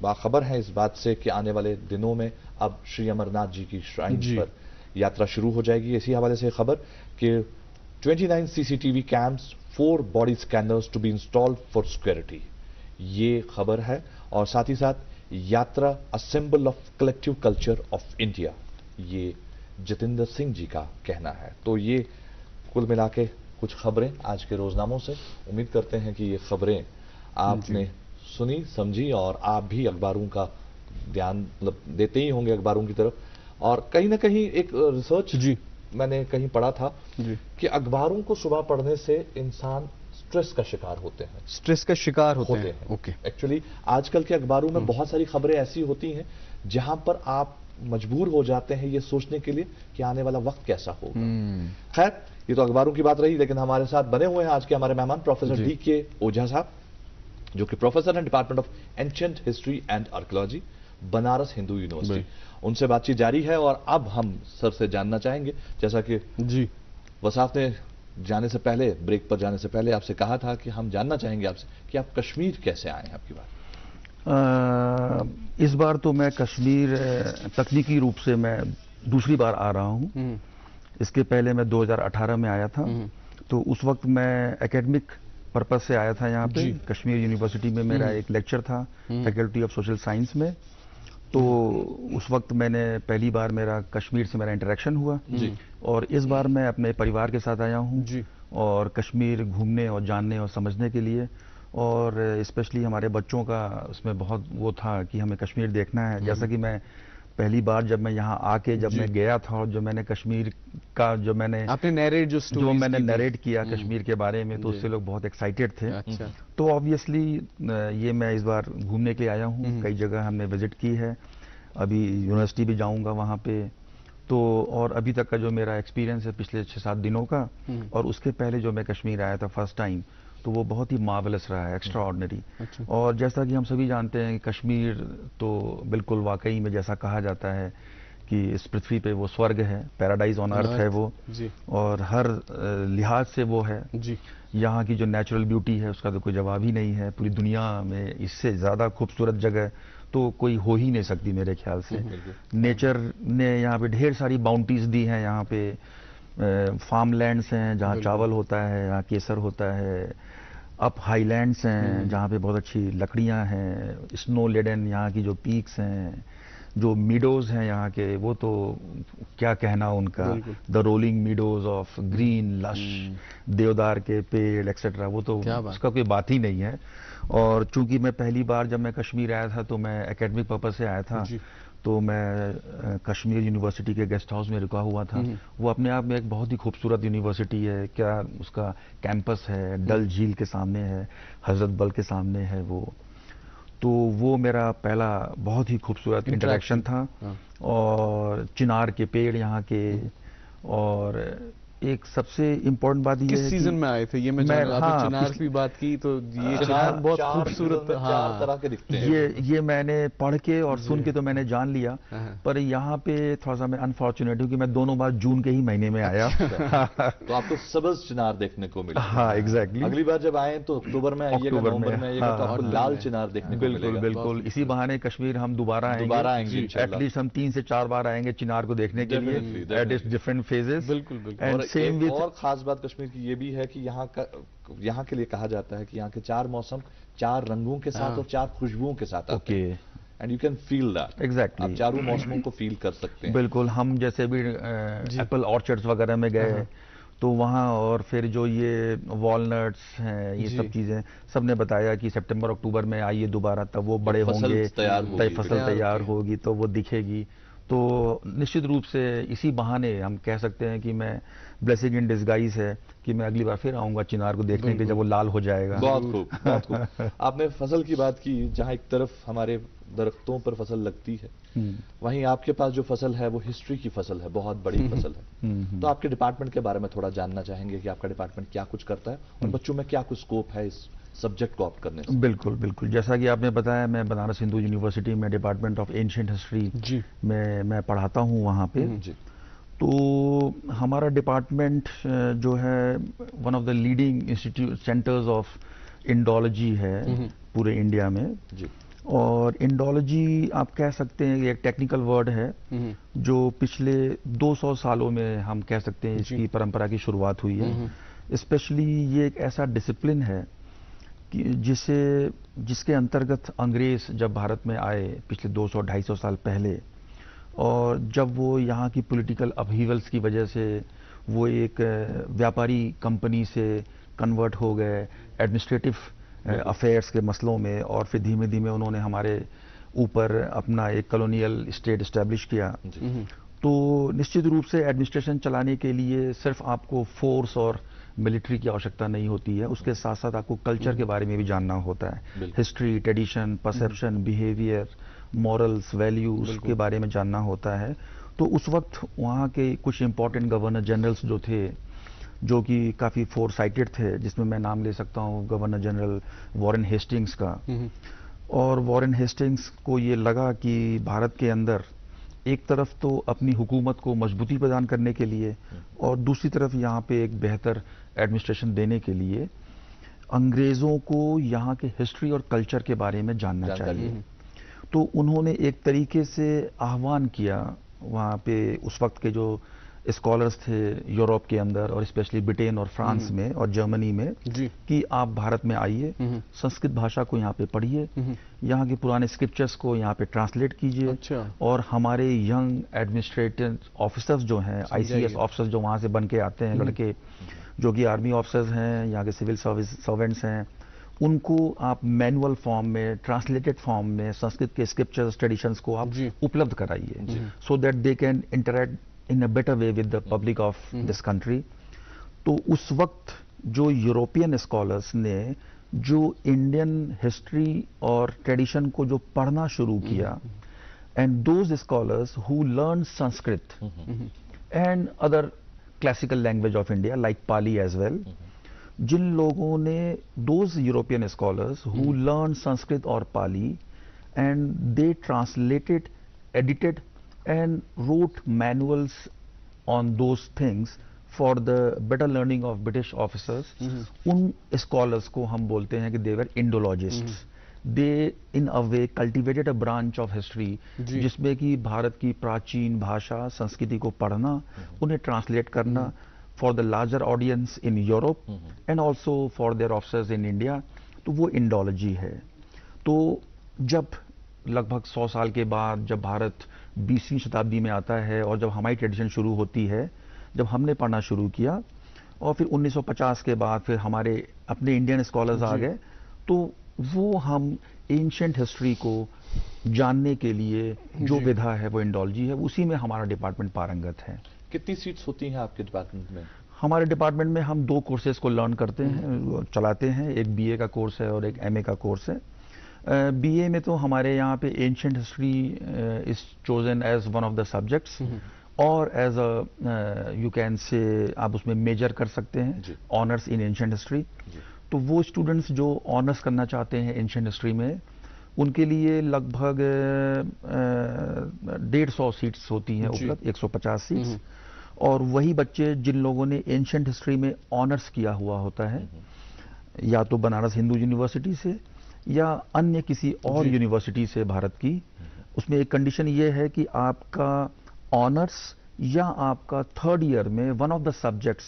बाखबर हैं इस बात से कि आने वाले दिनों में अब श्री अमरनाथ जी की श्राइन पर यात्रा शुरू हो जाएगी। इसी हवाले से खबर कि 29 CCTV cams, 4 body scanners to be installed for security. ये खबर है। और साथ ही साथ यात्रा a symbol of collective culture of India, ये जतिंदर सिंह जी का कहना है। तो ये कुल मिला के कुछ खबरें आज के रोजनामों से। उम्मीद करते हैं कि ये खबरें आपने सुनी, समझी और आप भी अखबारों का ध्यान मतलब देते ही होंगे अखबारों की तरफ। और कहीं ना कहीं एक रिसर्च जी मैंने कहीं पढ़ा था जी कि अखबारों को सुबह पढ़ने से इंसान स्ट्रेस का शिकार होते हैं। स्ट्रेस का शिकार होते हैं। ओके। एक्चुअली आजकल के अखबारों में बहुत सारी खबरें ऐसी होती हैं जहां पर आप मजबूर हो जाते हैं ये सोचने के लिए कि आने वाला वक्त कैसा होगा। खैर, ये तो अखबारों की बात रही, लेकिन हमारे साथ बने हुए हैं आज के हमारे मेहमान प्रोफेसर DK ओझा साहब, जो कि प्रोफेसर हैं department of ancient history and archaeology, Banaras Hindu university. उनसे बातचीत जारी है और अब हम सर से जानना चाहेंगे, जैसा कि जी वसाफ ने जाने से पहले, ब्रेक पर जाने से पहले आपसे कहा था कि हम जानना चाहेंगे आपसे कि आप कश्मीर कैसे आए हैं। आपकी बात इस बार तो मैं कश्मीर तकनीकी रूप से मैं दूसरी बार आ रहा हूं। इसके पहले मैं 2018 में आया था, तो उस वक्त मैं एकेडमिक पर्पस से आया था यहाँ पे। कश्मीर यूनिवर्सिटी में मेरा एक लेक्चर था फैकल्टी ऑफ सोशल साइंस में, तो उस वक्त मैंने पहली बार मेरा कश्मीर से मेरा इंटरेक्शन हुआ। और इस बार मैं अपने परिवार के साथ आया हूँ और कश्मीर घूमने और जानने और समझने के लिए, और स्पेशली हमारे बच्चों का उसमें बहुत वो था कि हमें कश्मीर देखना है। जैसा कि मैं पहली बार जब मैं यहाँ आके जब मैं गया था और जो मैंने कश्मीर का जो मैंने आपने नैरेट जो मैंने नैरेट किया कश्मीर के बारे में, तो उससे लोग बहुत एक्साइटेड थे। अच्छा। तो ऑब्वियसली ये मैं इस बार घूमने के लिए आया हूँ। कई जगह हमने विजिट की है, अभी यूनिवर्सिटी भी जाऊँगा वहाँ पे। तो और अभी तक का जो मेरा एक्सपीरियंस है पिछले 6-7 दिनों का, और उसके पहले जो मैं कश्मीर आया था फर्स्ट टाइम, तो वो बहुत ही मार्वलस रहा है, एक्स्ट्रा ऑर्डिनरी। और जैसा कि हम सभी जानते हैं कि कश्मीर तो बिल्कुल वाकई में जैसा कहा जाता है कि इस पृथ्वी पे वो स्वर्ग है, पैराडाइज ऑन अर्थ है वो जी। और हर लिहाज से वो है जी। यहाँ की जो नेचुरल ब्यूटी है उसका तो कोई जवाब ही नहीं है। पूरी दुनिया में इससे ज़्यादा खूबसूरत जगह तो कोई हो ही नहीं सकती मेरे ख्याल से। नेचर ने यहाँ पे ढेर सारी बाउंटीज दी हैं। यहाँ पे फार्म लैंड्स हैं जहाँ चावल होता है, यहाँ केसर होता है। अप हाईलैंड्स हैं जहाँ पे बहुत अच्छी लकड़ियाँ हैं। स्नो लेडन यहाँ की जो पीक्स हैं, जो मीडोज हैं यहाँ के, वो तो क्या कहना उनका, the rolling meadows of green lush, देवदार के पेड़ एक्सेट्रा, वो तो उसका कोई बात ही नहीं है। और चूंकि मैं पहली बार जब मैं कश्मीर आया था तो मैं एकेडमिक पर्पज से आया था, तो मैं कश्मीर यूनिवर्सिटी के गेस्ट हाउस में रुका हुआ था। वो अपने आप में एक बहुत ही खूबसूरत यूनिवर्सिटी है। क्या उसका कैंपस है, डल झील के सामने है, हजरत बल के सामने है वो। तो वो मेरा पहला बहुत ही खूबसूरत इंटरेक्शन था। और चिनार के पेड़ यहाँ के, और एक सबसे इम्पोर्टेंट बात ये है किस सीजन में आए थे ये मैं आपने चिनार की बात की, तो ये चिनार बहुत खूबसूरत चार तरह के दिखते हैं। ये मैंने पढ़ के और सुन के तो मैंने जान लिया, पर यहाँ पे थोड़ा सा मैं अनफॉर्चुनेट हूँ कि मैं दोनों बार जून के ही महीने में आया। तो आपको सब्ज चिनार देखने को मिला। हाँ एग्जैक्टली। अगली बार जब आए तो अक्टूबर में आइएगा, नवंबर में आइएगा, तो आपको लाल चिनार देखने को मिलेगा। बिल्कुल, इसी बहाने कश्मीर हम दोबारा आएंगे। एटलीस्ट हम 3 से 4 बार आएंगे चिनार को देखने के लिए एट इट्स डिफरेंट फेजेस। बिल्कुल। और खास बात कश्मीर की ये भी है कि यहाँ के लिए कहा जाता है कि यहाँ के 4 मौसम 4 रंगों के साथ और 4 खुशबुओं के साथ आते हैं। And you can feel that. Exactly, आप चारों मौसमों को फील कर सकते हैं। बिल्कुल। हम जैसे भी एप्पल ऑर्चर्ड्स वगैरह में गए तो वहाँ, और फिर जो ये वॉलनट्स हैं, ये सब चीजें सबने बताया कि सितंबर अक्टूबर में आइए दोबारा, तब वो बड़े होंगे, फसल तैयार होगी तो वो दिखेगी। तो निश्चित रूप से इसी बहाने हम कह सकते हैं कि मैं ब्लेसिंग इन डिस्गाइज है कि मैं अगली बार फिर आऊंगा चिनार को देखने के जब वो लाल हो जाएगा। बहुत खूब, बहुत खूब। आपने फसल की बात की, जहां एक तरफ हमारे दरख्तों पर फसल लगती है, वहीं आपके पास जो फसल है वो हिस्ट्री की फसल है, बहुत बड़ी फसल है। तो आपके डिपार्टमेंट के बारे में थोड़ा जानना चाहेंगे कि आपका डिपार्टमेंट क्या कुछ करता है और बच्चों में क्या कुछ स्कोप है इस सब्जेक्ट को ऑप्ट करने से। बिल्कुल बिल्कुल, जैसा कि आपने बताया, मैं बनारस हिंदू यूनिवर्सिटी में डिपार्टमेंट ऑफ एंशिएंट हिस्ट्री में मैं पढ़ाता हूँ वहाँ पे। तो हमारा डिपार्टमेंट जो है one of the leading institute centres of Indology है पूरे इंडिया में। और इंडोलॉजी आप कह सकते हैं ये एक टेक्निकल वर्ड है जो पिछले 200 सालों में हम कह सकते हैं इसकी परंपरा की शुरुआत हुई है। स्पेशली ये एक ऐसा डिसिप्लिन है कि जिसके अंतर्गत अंग्रेज जब भारत में आए पिछले 200-250 साल पहले, और जब वो यहाँ की पॉलिटिकल अपहीवल्स की वजह से वो एक व्यापारी कंपनी से कन्वर्ट हो गए एडमिनिस्ट्रेटिव अफेयर्स के मसलों में, और फिर धीमे धीमे उन्होंने हमारे ऊपर अपना एक कॉलोनियल स्टेट इस्टेब्लिश किया। तो निश्चित रूप से एडमिनिस्ट्रेशन चलाने के लिए सिर्फ आपको फोर्स और मिलिट्री की आवश्यकता नहीं होती है, उसके साथ साथ आपको कल्चर के बारे में भी जानना होता है। History, tradition, perception, behaviour, morals, values के बारे में जानना होता है। तो उस वक्त वहाँ के कुछ इंपॉर्टेंट गवर्नर जनरल्स जो थे, जो कि काफ़ी फोरसाइटेड थे, जिसमें मैं नाम ले सकता हूँ गवर्नर जनरल वॉरेन हेस्टिंग्स का। और वॉरेन हेस्टिंग्स को ये लगा कि भारत के अंदर एक तरफ तो अपनी हुकूमत को मजबूती प्रदान करने के लिए और दूसरी तरफ यहाँ पे एक बेहतर एडमिनिस्ट्रेशन देने के लिए अंग्रेज़ों को यहाँ के हिस्ट्री और कल्चर के बारे में जानना चाहिए। तो उन्होंने एक तरीके से आह्वान किया वहाँ पे उस वक्त के जो स्कॉलर्स थे यूरोप के अंदर और स्पेशली ब्रिटेन और फ्रांस में और जर्मनी में कि आप भारत में आइए, संस्कृत भाषा को यहाँ पे पढ़िए, यहाँ के पुराने स्क्रिप्चर्स को यहाँ पे ट्रांसलेट कीजिए, और हमारे यंग एडमिनिस्ट्रेटिव ऑफिसर्स जो हैं, आईसीएस ऑफिसर्स जो वहाँ से बन के आते हैं लड़के, जो कि आर्मी ऑफिसर्स हैं, यहाँ के सिविल सर्विस सर्वेंट्स हैं, उनको आप मैनुअल फॉर्म में, ट्रांसलेटेड फॉर्म में संस्कृत के स्क्रिप्चर्स, ट्रेडिशंस को आप उपलब्ध कराइए, so that they can interact in a better way with the public of this country. तो उस वक्त जो यूरोपियन स्कॉलर्स ने जो इंडियन हिस्ट्री और ट्रेडिशन को जो पढ़ना शुरू किया, and those scholars who learn Sanskrit and other classical language of India like Pali as well, जिन लोगों ने those European scholars who learn Sanskrit और Pali and they translated, edited and wrote manuals on those things for the better learning of British officers, उन scholars को हम बोलते हैं कि they were Indologists. They in a way cultivated a branch of history जिसमें कि भारत की प्राचीन भाषा, संस्कृति को पढ़ना, उन्हें ट्रांसलेट करना for the larger audience in Europe and also for their officers in India. तो वो इंडोलॉजी है। तो जब लगभग 100 साल के बाद जब भारत 20वीं शताब्दी में आता है और जब हमारी ट्रेडिशन शुरू होती है, जब हमने पढ़ना शुरू किया, और फिर 1950 के बाद फिर हमारे अपने इंडियन स्कॉलर्स आ गए, तो वो हम एंशिएंट हिस्ट्री को जानने के लिए जो विधा है वो इंडोलॉजी है, उसी में हमारा डिपार्टमेंट पारंगत है। कितनी सीट्स होती हैं आपके डिपार्टमेंट में? हमारे डिपार्टमेंट में हम 2 कोर्सेज को लर्न करते हैं, चलाते हैं। एक बीए का कोर्स है और एक एमए का कोर्स है। बीए में तो हमारे यहाँ पे ancient history is chosen as one of the subjects, और as a you can say आप उसमें मेजर कर सकते हैं ऑनर्स इन एंशिएंट हिस्ट्री। तो वो स्टूडेंट्स जो ऑनर्स करना चाहते हैं एंशिएंट हिस्ट्री में, उनके लिए लगभग 150 सीट्स होती हैं उपलब्ध, 150 सीट्स। और वही बच्चे जिन लोगों ने एंशिएंट हिस्ट्री में ऑनर्स किया हुआ होता है, या तो बनारस हिंदू यूनिवर्सिटी से या अन्य किसी और यूनिवर्सिटी से भारत की, उसमें एक कंडीशन ये है कि आपका ऑनर्स या आपका 3rd ईयर में one of the subjects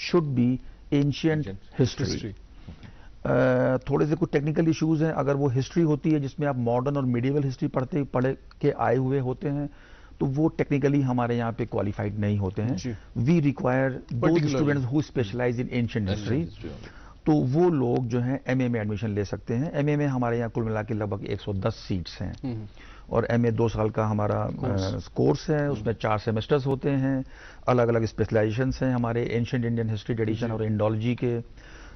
should be ancient history. थोड़े से कुछ टेक्निकल इश्यूज हैं। अगर वो हिस्ट्री होती है जिसमें आप मॉडर्न और मिडिवल हिस्ट्री पढ़ के आए हुए होते हैं, तो वो टेक्निकली हमारे यहाँ पे क्वालिफाइड नहीं होते हैं। We require those students who specialise in ancient history. तो वो लोग जो हैं एमए में एडमिशन ले सकते हैं। एमए में हमारे यहाँ कुल मिला के लगभग 110 सीट्स हैं, और एमए 2 साल का हमारा कोर्स है। उसमें 4 सेमेस्टर्स होते हैं, अलग अलग स्पेशलाइजेशंस हैं हमारे एंशिएंट इंडियन हिस्ट्री, ट्रेडिशन और इंडोलॉजी के।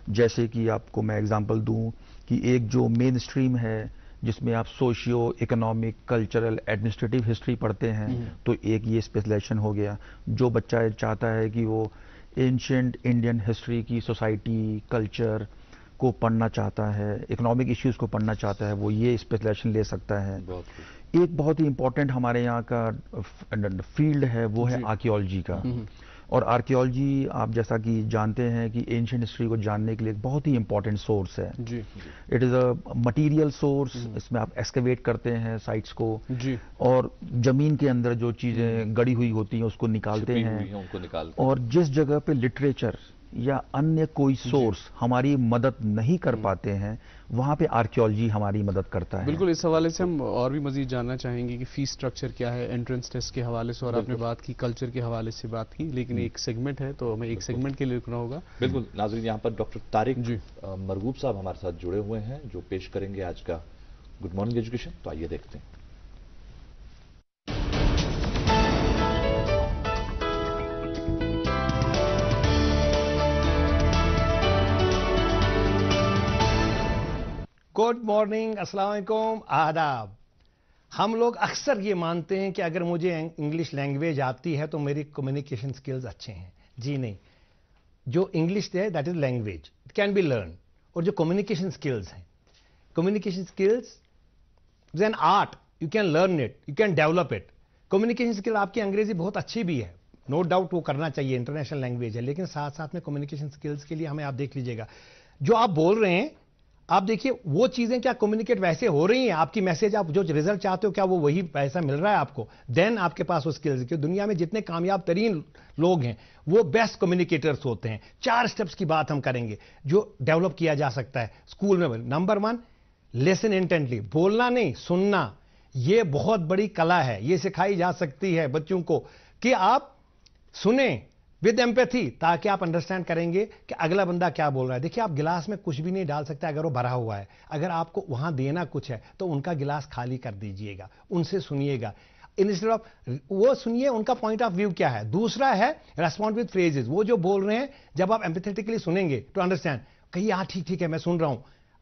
जैसे कि आपको मैं एग्जांपल दूं कि एक जो मेन स्ट्रीम है जिसमें आप socio economic, cultural, administrative history पढ़ते हैं, तो एक ये स्पेशलाइजेशन हो गया। जो बच्चा चाहता है कि वो एंशिएंट इंडियन हिस्ट्री की सोसाइटी, कल्चर को पढ़ना चाहता है, इकोनॉमिक इश्यूज को पढ़ना चाहता है, वो ये स्पेशलाइजेशन ले सकता है। एक बहुत ही इंपॉर्टेंट हमारे यहाँ का फील्ड है वो है आर्कियोलॉजी का, और आर्कियोलॉजी आप जैसा कि जानते हैं कि एंशिएंट हिस्ट्री को जानने के लिए एक बहुत ही इंपॉर्टेंट सोर्स है जी। It is a material source. इसमें आप एक्सकेवेट करते हैं साइट्स को जी। और जमीन के अंदर जो चीज़ें गड़ी हुई होती हैं उसको निकालते हैं, उनको निकालते और जिस जगह पे लिटरेचर या अन्य कोई सोर्स हमारी मदद नहीं कर पाते हैं वहां पे आर्कियोलॉजी हमारी मदद करता है। बिल्कुल, इस हवाले से हम और भी मजीद जानना चाहेंगे कि फीस स्ट्रक्चर क्या है एंट्रेंस टेस्ट के हवाले से, और आपने बात की कल्चर के हवाले से बात की, लेकिन एक सेगमेंट है तो हमें एक सेगमेंट के लिए रुकना होगा। बिल्कुल नाज़रीन, यहाँ पर डॉक्टर तारिक मरगूब साहब हमारे साथ जुड़े हुए हैं जो पेश करेंगे आज का गुड मॉर्निंग एजुकेशन। तो आइए देखते हैं। गुड मॉर्निंग, अस्सलाम वालेकुम, आदाब। हम लोग अक्सर ये मानते हैं कि अगर मुझे इंग्लिश लैंग्वेज आती है तो मेरी कम्युनिकेशन स्किल्स अच्छे हैं। जी नहीं, जो इंग्लिश है that is language, it can be learn. और जो कम्युनिकेशन स्किल्स हैं, communication skills is an art, you can learn it, you can develop it. Communication skill आपकी अंग्रेजी बहुत अच्छी भी है, नो डाउट वो करना चाहिए, इंटरनेशनल लैंग्वेज है, लेकिन साथ साथ में कम्युनिकेशन स्किल्स के लिए हमें, आप देख लीजिएगा जो आप बोल रहे हैं, आप देखिए वो चीजें क्या कम्युनिकेट वैसे हो रही हैं, आपकी मैसेज, आप जो रिजल्ट चाहते हो क्या वो वही पैसा मिल रहा है आपको, देन आपके पास वो स्किल्स। कि दुनिया में जितने कामयाब तरीन लोग हैं वो बेस्ट कम्युनिकेटर्स होते हैं। 4 स्टेप्स की बात हम करेंगे जो डेवलप किया जा सकता है स्कूल में। नंबर 1, लिसन इंटेंटली, बोलना नहीं सुनना। ये बहुत बड़ी कला है, ये सिखाई जा सकती है बच्चों को कि आप सुने विद एम्पैथी, ताकि आप अंडरस्टैंड करेंगे कि अगला बंदा क्या बोल रहा है। देखिए, आप गिलास में कुछ भी नहीं डाल सकते अगर वो भरा हुआ है, अगर आपको वहां देना कुछ है तो उनका गिलास खाली कर दीजिएगा, उनसे सुनिएगा, इंस्टेड ऑफ वो सुनिए उनका पॉइंट ऑफ व्यू क्या है। दूसरा है रेस्पॉन्ड विद फ्रेजेस, वो जो बोल रहे हैं जब आप एम्पैथेटिकली सुनेंगे टू अंडरस्टैंड, कहिए हाँ ठीक ठीक है मैं सुन रहा हूं,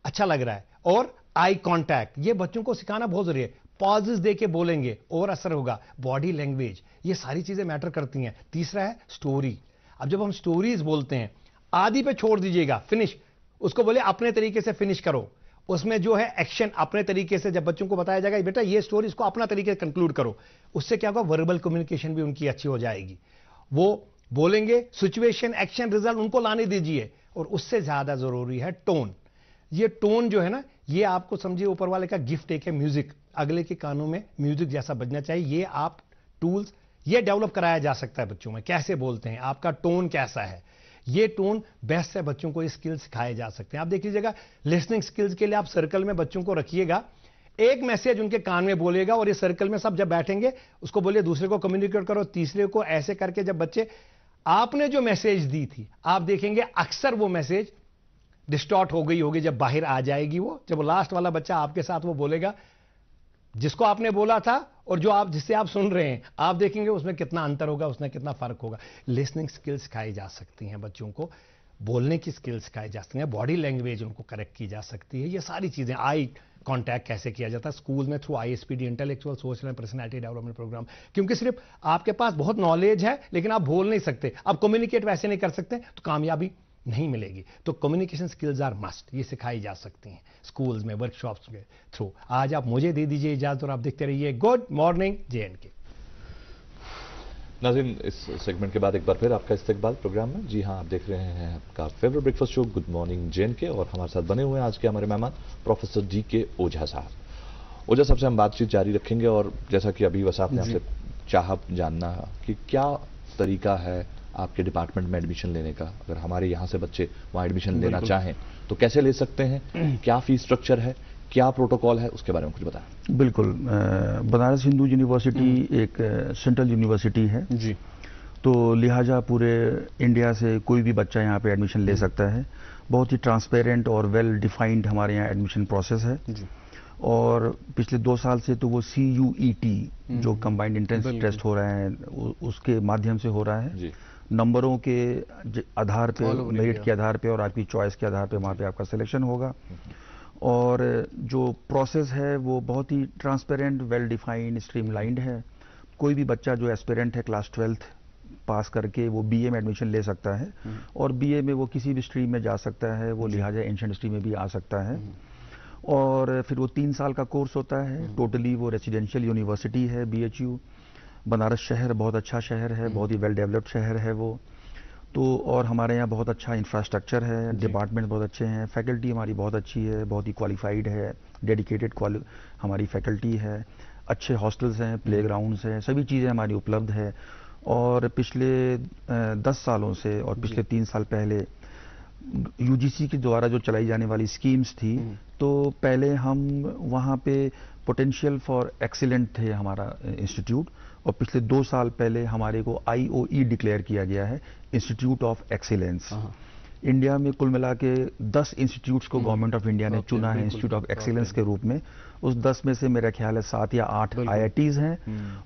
अच्छा लग रहा है। और आई कॉन्टैक्ट, ये बच्चों को सिखाना बहुत जरूरी है। पॉजेस देके बोलेंगे और असर होगा। बॉडी लैंग्वेज, ये सारी चीजें मैटर करती हैं। तीसरा है स्टोरी। अब जब हम स्टोरीज बोलते हैं, आदि पे छोड़ दीजिएगा, फिनिश, उसको बोले अपने तरीके से फिनिश करो। उसमें जो है एक्शन अपने तरीके से, जब बच्चों को बताया जाएगा बेटा ये स्टोरी, इसको अपना तरीके से कंक्लूड करो, उससे क्या होगा, वर्बल कम्युनिकेशन भी उनकी अच्छी हो जाएगी। वो बोलेंगे, सिचुएशन, एक्शन, रिजल्ट उनको लाने दीजिए। और उससे ज्यादा जरूरी है टोन। ये टोन जो है ना, ये आपको समझिए ऊपर वाले का गिफ्ट एक है, म्यूजिक, अगले के कानों में म्यूजिक जैसा बजना चाहिए। ये आप टूल्स, ये डेवलप कराया जा सकता है बच्चों में, कैसे बोलते हैं, आपका टोन कैसा है, ये टोन बेस्ट है। बच्चों को ये स्किल सिखाए जा सकते हैं। आप देख लीजिएगा, लिसनिंग स्किल्स के लिए आप सर्कल में बच्चों को रखिएगा, एक मैसेज उनके कान में बोलेगा और ये सर्कल में सब जब बैठेंगे उसको बोलिए दूसरे को कम्युनिकेट करो, तीसरे को, ऐसे करके जब बच्चे, आपने जो मैसेज दी थी, आप देखेंगे अक्सर वो मैसेज डिस्टॉर्ट हो गई होगी जब बाहर आ जाएगी। वो जब लास्ट वाला बच्चा आपके साथ वो बोलेगा जिसको आपने बोला था और जो आप, जिससे आप सुन रहे हैं, आप देखेंगे उसमें कितना अंतर होगा, उसमें कितना फर्क होगा। लिसनिंग स्किल्स सिखाई जा सकती हैं बच्चों को, बोलने की स्किल्स सिखाई जा सकती हैं, बॉडी लैंग्वेज उनको करेक्ट की जा सकती है। ये सारी चीजें, आई कॉन्टैक्ट कैसे किया जाता है स्कूल में through ISPD, intellectual social and personality development programme. क्योंकि सिर्फ आपके पास बहुत नॉलेज है लेकिन आप बोल नहीं सकते, आप कम्युनिकेट वैसे नहीं कर सकते, तो कामयाबी नहीं मिलेगी। तो कम्युनिकेशन स्किल्स आर मस्ट, ये सिखाई जा सकती हैं स्कूल्स में, वर्कशॉप्स के थ्रू। आज आप मुझे दे दीजिए इजाजत और आप देखते रहिए गुड मॉर्निंग JNK। नाज़रीन, इस सेगमेंट के बाद एक बार फिर आपका इस्तकबाल प्रोग्राम में। जी हाँ, आप देख रहे हैं आपका favourite breakfast show good morning JNK, और हमारे साथ बने हुए हैं आज के हमारे मेहमान प्रोफेसर DK ओझा साहब। ओझा साहब से हम बातचीत जारी रखेंगे, और जैसा कि अभी वसाफ ने आपसे चाहा जानना कि क्या तरीका है आपके डिपार्टमेंट में एडमिशन लेने का, अगर हमारे यहाँ से बच्चे वहाँ एडमिशन लेना चाहें तो कैसे ले सकते हैं, क्या फीस स्ट्रक्चर है, क्या प्रोटोकॉल है, उसके बारे में कुछ बताएं। बिल्कुल, बनारस हिंदू यूनिवर्सिटी एक सेंट्रल यूनिवर्सिटी है जी, तो लिहाजा पूरे इंडिया से कोई भी बच्चा यहाँ पे एडमिशन ले सकता है। बहुत ही ट्रांसपेरेंट और वेल डिफाइंड हमारे यहाँ एडमिशन प्रोसेस है जी। और पिछले 2 साल से तो वो CUET जो कंबाइंड एंट्रेंस टेस्ट हो रहा है उसके माध्यम से हो रहा है जी। नंबरों के आधार पे, मेरिट के आधार पे और आपकी चॉइस के आधार पे वहाँ पे आपका सिलेक्शन होगा। और जो प्रोसेस है वो बहुत ही ट्रांसपेरेंट, वेल डिफाइंड, स्ट्रीमलाइंड है। कोई भी बच्चा जो एस्पिरेंट है क्लास 12th पास करके वो BA में एडमिशन ले सकता है, और BA में वो किसी भी स्ट्रीम में जा सकता है, वो लिहाजा एंशिएंट हिस्ट्री में भी आ सकता है। और फिर वो 3 साल का कोर्स होता है, टोटली वो रेसिडेंशियल यूनिवर्सिटी है BHU। बनारस शहर बहुत अच्छा शहर है, बहुत ही वेल डेवलप्ड शहर है वो तो। और हमारे यहाँ बहुत अच्छा इंफ्रास्ट्रक्चर है, डिपार्टमेंट बहुत अच्छे हैं, फैकल्टी हमारी बहुत अच्छी है, बहुत ही क्वालिफाइड है, डेडिकेटेड हमारी फैकल्टी है, अच्छे हॉस्टल्स हैं, प्लेग्राउंड्स हैं, सभी चीज़ें हमारी उपलब्ध है। और पिछले 10 सालों से और पिछले 3 साल पहले यूजीसी के द्वारा जो चलाई जाने वाली स्कीम्स थी, तो पहले हम वहाँ पे पोटेंशियल फॉर एक्सीलेंट थे हमारा इंस्टीट्यूट, और पिछले 2 साल पहले हमारे को IOE डिक्लेयर किया गया है, इंस्टीट्यूट ऑफ एक्सीलेंस। इंडिया में कुल मिला के 10 इंस्टीट्यूट्स को गवर्नमेंट ऑफ इंडिया ने चुना है इंस्टीट्यूट ऑफ एक्सीलेंस के रूप में। उस 10 में से मेरा ख्याल है 7 या 8 IITs हैं,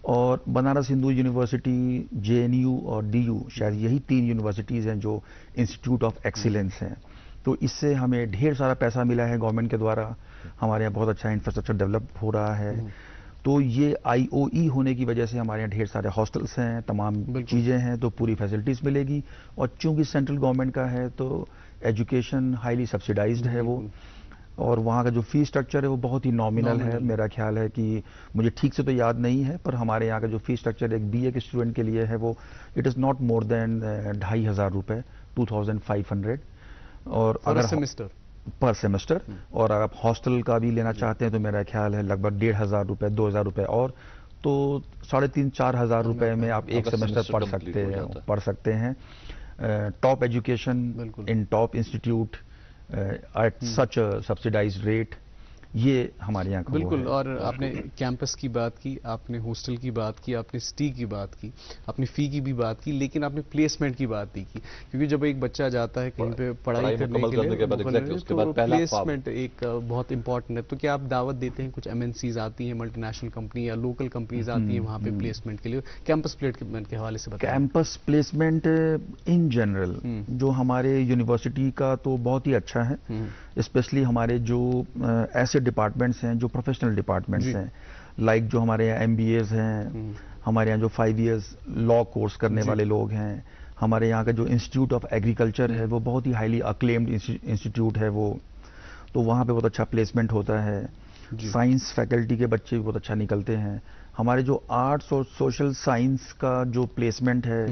और बनारस हिंदू यूनिवर्सिटी, JNU और DU, शायद यही 3 यूनिवर्सिटीज़ हैं जो इंस्टीट्यूट ऑफ एक्सीलेंस हैं। तो इससे हमें ढेर सारा पैसा मिला है गवर्नमेंट के द्वारा, हमारे यहाँ बहुत अच्छा इंफ्रास्ट्रक्चर डेवलप हो रहा है। तो ये IOE होने की वजह से हमारे यहाँ ढेर सारे हॉस्टल्स हैं, तमाम चीज़ें हैं, तो पूरी फैसिलिटीज़ मिलेगी। और चूंकि सेंट्रल गवर्नमेंट का है तो एजुकेशन हाईली सब्सिडाइज्ड है वो, और वहाँ का जो फीस स्ट्रक्चर है वो बहुत ही नॉमिनल है। मेरा ख्याल है कि मुझे ठीक से तो याद नहीं है, पर हमारे यहाँ का जो फीस स्ट्रक्चर एक BA के स्टूडेंट के लिए है वो it is not more than 2500 रुपये, 2500। और अगर सेमेस्टर पर सेमेस्टर, और अगर आप हॉस्टल का भी लेना चाहते हैं तो मेरा ख्याल है लगभग 1500 रुपये, 2000 रुपये, और तो 3500-4 हज़ार रुपये में आप एक सेमेस्टर पढ़ सकते हैं। Top education in top institute at such subsidised rate, ये हमारे यहाँ बिल्कुल। और आपने कैंपस की बात की, आपने हॉस्टल की बात की, आपने सिटी की बात की, आपने फ़ी की भी बात की, लेकिन आपने प्लेसमेंट की बात नहीं की, क्योंकि जब एक बच्चा जाता है कहीं पे पढ़ाई करने के लिए तो प्लेसमेंट एक बहुत इंपॉर्टेंट है। तो क्या आप दावत देते हैं, कुछ MNCs आती हैं, मल्टीनेशनल कंपनी या लोकल कंपनीज आती हैं वहाँ पे प्लेसमेंट के लिए, कैंपस प्लेसमेंट के हवाले से बताएं। कैंपस प्लेसमेंट इन जनरल जो हमारे यूनिवर्सिटी का तो बहुत ही अच्छा है, स्पेशली हमारे जो ऐसे डिपार्टमेंट्स हैं जो प्रोफेशनल डिपार्टमेंट्स हैं, लाइक जो हमारे यहाँ MBAs हैं, हमारे यहाँ जो 5 years लॉ कोर्स करने वाले लोग हैं, हमारे यहाँ का जो इंस्टीट्यूट ऑफ एग्रीकल्चर है वो बहुत ही हाईली अक्लेम्ड इंस्टीट्यूट है वो, तो वहाँ पे बहुत अच्छा प्लेसमेंट होता है। साइंस फैकल्टी के बच्चे भी बहुत अच्छा निकलते हैं। हमारे जो आर्ट्स और सोशल साइंस का जो प्लेसमेंट है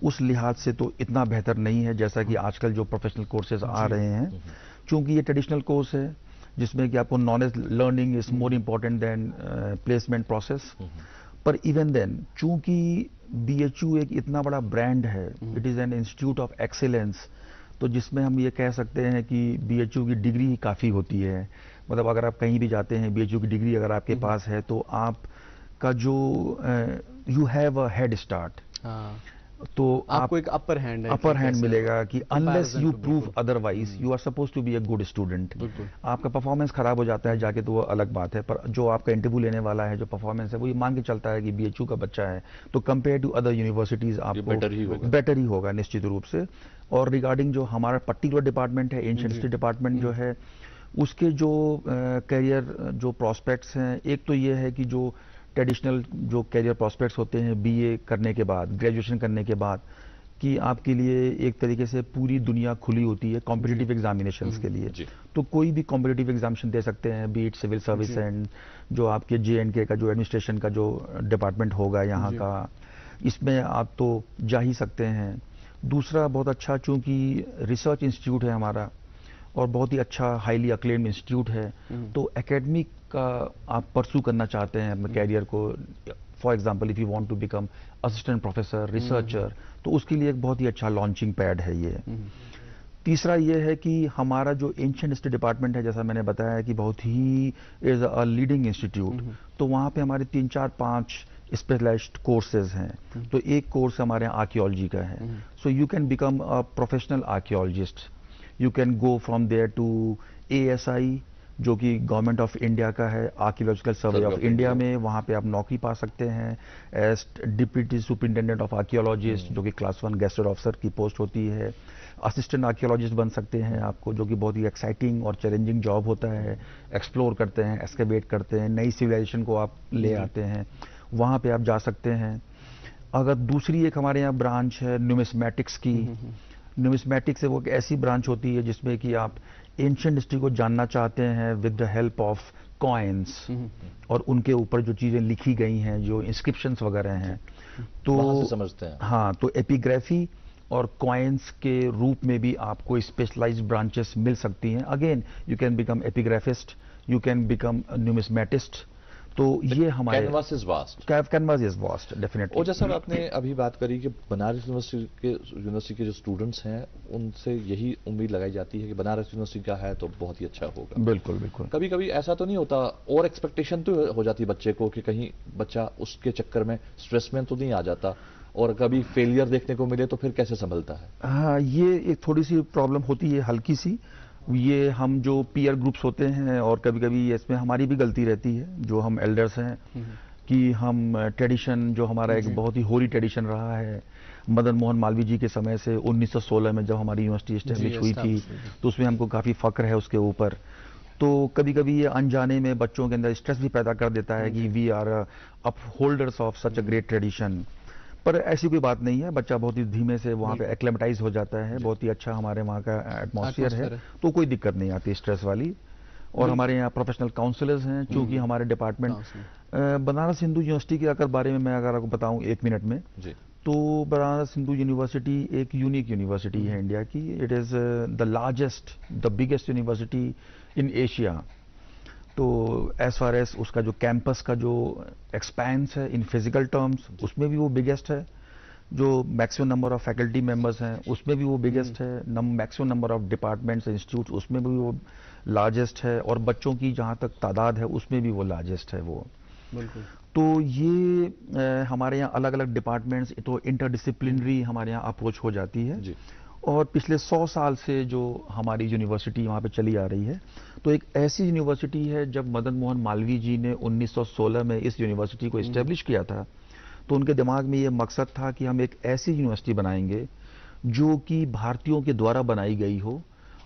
उस लिहाज से तो इतना बेहतर नहीं है जैसा कि आजकल जो प्रोफेशनल कोर्सेज आ रहे हैं, क्योंकि ये ट्रेडिशनल कोर्स है जिसमें कि आपको knowledge learning is more important then placement process. पर इवन देन चूंकि BHU एक इतना बड़ा ब्रांड है, it is an institute of excellence, तो जिसमें हम ये कह सकते हैं कि BHU की डिग्री ही काफ़ी होती है। मतलब अगर आप कहीं भी जाते हैं, BHU की डिग्री अगर आपके पास है तो आपका जो you have a head start, तो आपको एक अपर हैंड मिलेगा कि unless you prove otherwise you are suppose to be a good student. आपका परफॉर्मेंस खराब हो जाता है जाके तो वो अलग बात है, पर जो आपका इंटरव्यू लेने वाला है जो परफॉर्मेंस है वो ये मान के चलता है कि BHU का बच्चा है तो कंपेयर टू अदर यूनिवर्सिटीज आपको बेटर ही होगा निश्चित रूप से। और रिगार्डिंग जो हमारा पर्टिकुलर डिपार्टमेंट है, एंशिएंट हिस्ट्री डिपार्टमेंट जो है, उसके जो करियर जो प्रॉस्पेक्ट्स हैं, एक तो ये है कि जो ट्रेडिशनल जो करियर प्रॉस्पेक्ट्स होते हैं BA करने के बाद, ग्रेजुएशन करने के बाद, कि आपके लिए एक तरीके से पूरी दुनिया खुली होती है कॉम्पिटिटिव एग्जामिनेशंस के लिए। तो कोई भी कॉम्पिटिटिव एग्जामिनेशन दे सकते हैं, बीट सिविल सर्विस एंड जो आपके JNK का जो एडमिनिस्ट्रेशन का जो डिपार्टमेंट होगा यहाँ का, इसमें आप तो जा ही सकते हैं। दूसरा बहुत अच्छा, चूँकि रिसर्च इंस्टीट्यूट है हमारा और बहुत ही अच्छा हाईली अक्लेम्ड इंस्टीट्यूट है, तो एकेडमिक का आप परस्यू करना चाहते हैं अपने कैरियर को, for example if you want to become assistant professor, researcher, तो उसके लिए एक बहुत ही अच्छा लॉन्चिंग पैड है ये। तीसरा ये है कि हमारा जो एंशिएंट हिस्ट्री डिपार्टमेंट है, जैसा मैंने बताया कि बहुत he is a leading institute, तो वहाँ पे हमारे 3, 4, 5 स्पेशलाइज्ड कोर्सेज हैं। तो एक कोर्स हमारे यहाँ आर्कियोलॉजी का है, so you can become a professional archaeologist. You can go from there to ASI जो कि गवर्नमेंट ऑफ इंडिया का है, आर्कियोलॉजिकल सर्वे ऑफ इंडिया में, वहाँ पे आप नौकरी पा सकते हैं as deputy superintendent of archaeologist, जो कि क्लास 1 गेस्टेड ऑफिसर की पोस्ट होती है। असिस्टेंट आर्कियोलॉजिस्ट बन सकते हैं आपको, जो कि बहुत ही एक्साइटिंग और चैलेंजिंग जॉब होता है। एक्सप्लोर करते हैं, एक्सकेवेट करते हैं, नई सिविलाइजेशन को आप ले आते हैं, वहाँ पे आप जा सकते हैं। अगर दूसरी एक हमारे यहाँ ब्रांच है न्यूमिस्मेटिक्स की, न्यूमिस्मेटिक्स वो एक ऐसी ब्रांच होती है जिसमें कि आप एंशिएंट हिस्ट्री को जानना चाहते हैं with the help of coins और उनके ऊपर जो चीजें लिखी गई हैं, जो इंस्क्रिप्शंस वगैरह हैं, तो वहाँ से समझते हैं। हाँ, तो एपिग्राफी और कॉइन्स के रूप में भी आपको स्पेशलाइज्ड ब्रांचेस मिल सकती हैं। Again you can become epigraphist, you can become numismatist. तो ये हमारे canvas is vast, canvas is vast definitely. और जैसा आपने अभी बात करी कि बनारस यूनिवर्सिटी के जो स्टूडेंट्स हैं उनसे यही उम्मीद लगाई जाती है कि बनारस यूनिवर्सिटी का है तो बहुत ही अच्छा होगा। बिल्कुल बिल्कुल। कभी कभी ऐसा तो नहीं होता, और एक्सपेक्टेशन तो हो जाती है बच्चे को कि कहीं बच्चा उसके चक्कर में स्ट्रेस में तो नहीं आ जाता, और कभी फेलियर देखने को मिले तो फिर कैसे संभलता है? हाँ, ये एक थोड़ी सी प्रॉब्लम होती है, हल्की सी। ये हम जो पीयर ग्रुप्स होते हैं, और कभी कभी इसमें हमारी भी गलती रहती है जो हम एल्डर्स हैं, कि हम ट्रेडिशन जो हमारा एक बहुत ही होरी ट्रेडिशन रहा है, मदन मोहन मालवीय जी के समय से 1916 में जब हमारी यूनिवर्सिटी एस्टेब्लिश हुई थी, तो उसमें हमको काफ़ी फक्र है उसके ऊपर। तो कभी कभी ये अनजाने में बच्चों के अंदर स्ट्रेस भी पैदा कर देता है कि we are upholders of such a great tradition. पर ऐसी कोई बात नहीं है, बच्चा बहुत ही धीमे से वहाँ पे एक्लेमेटाइज हो जाता है, बहुत ही अच्छा हमारे वहाँ का एटमॉस्फेयर है, तो कोई दिक्कत नहीं आती स्ट्रेस वाली। और हमारे यहाँ प्रोफेशनल काउंसलर्स हैं, चूंकि हमारे डिपार्टमेंट बनारस हिंदू यूनिवर्सिटी के अगर बारे में मैं अगर आपको बताऊं 1 मिनट में, तो बनारस हिंदू यूनिवर्सिटी एक यूनिक यूनिवर्सिटी है इंडिया की। It is the largest, the biggest university in Asia. तो एज फार एज उसका जो कैंपस का जो एक्सपेंस है इन फिजिकल टर्म्स, उसमें भी वो बिगेस्ट है। जो maximum number of faculty members हैं उसमें भी वो बिगेस्ट है। Maximum number of departments institute उसमें भी वो लार्जेस्ट है, और बच्चों की जहाँ तक तादाद है उसमें भी वो लार्जेस्ट है वो। बिल्कुल। तो ये हमारे यहाँ अलग अलग डिपार्टमेंट्स, तो इंटरडिसिप्लिनरी हमारे यहाँ अप्रोच हो जाती है जी। और पिछले 100 साल से जो हमारी यूनिवर्सिटी वहाँ पे चली आ रही है, तो एक ऐसी यूनिवर्सिटी है, जब मदन मोहन मालवीय जी ने 1916 में इस यूनिवर्सिटी को इस्टेब्लिश किया था, तो उनके दिमाग में ये मकसद था कि हम एक ऐसी यूनिवर्सिटी बनाएंगे जो कि भारतीयों के द्वारा बनाई गई हो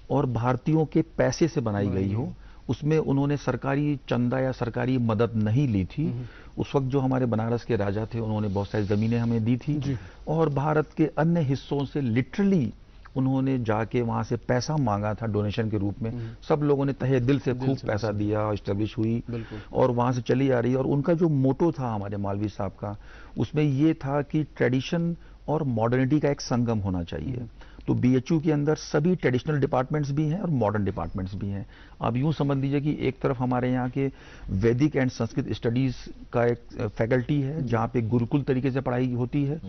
और भारतीयों के पैसे से बनाई गई हो। उसमें उन्होंने सरकारी चंदा या सरकारी मदद नहीं ली थी। उस वक्त जो हमारे बनारस के राजा थे उन्होंने बहुत सारी जमीनें हमें दी थी, और भारत के अन्य हिस्सों से लिटरली उन्होंने जाके वहां से पैसा मांगा था डोनेशन के रूप में। सब लोगों ने तहे दिल से खूब पैसा दिया, एस्टेब्लिश हुई और वहां से चली आ रही है। और उनका जो मोटो था हमारे मालवीय साहब का, उसमें ये था कि ट्रेडिशन और मॉडर्निटी का एक संगम होना चाहिए। तो बीएचयू के अंदर सभी ट्रेडिशनल डिपार्टमेंट्स भी हैं और मॉडर्न डिपार्टमेंट्स भी हैं। आप यूं समझ लीजिए कि एक तरफ हमारे यहाँ के वैदिक एंड संस्कृत स्टडीज का एक फैकल्टी है जहाँ पे गुरुकुल तरीके से पढ़ाई होती है।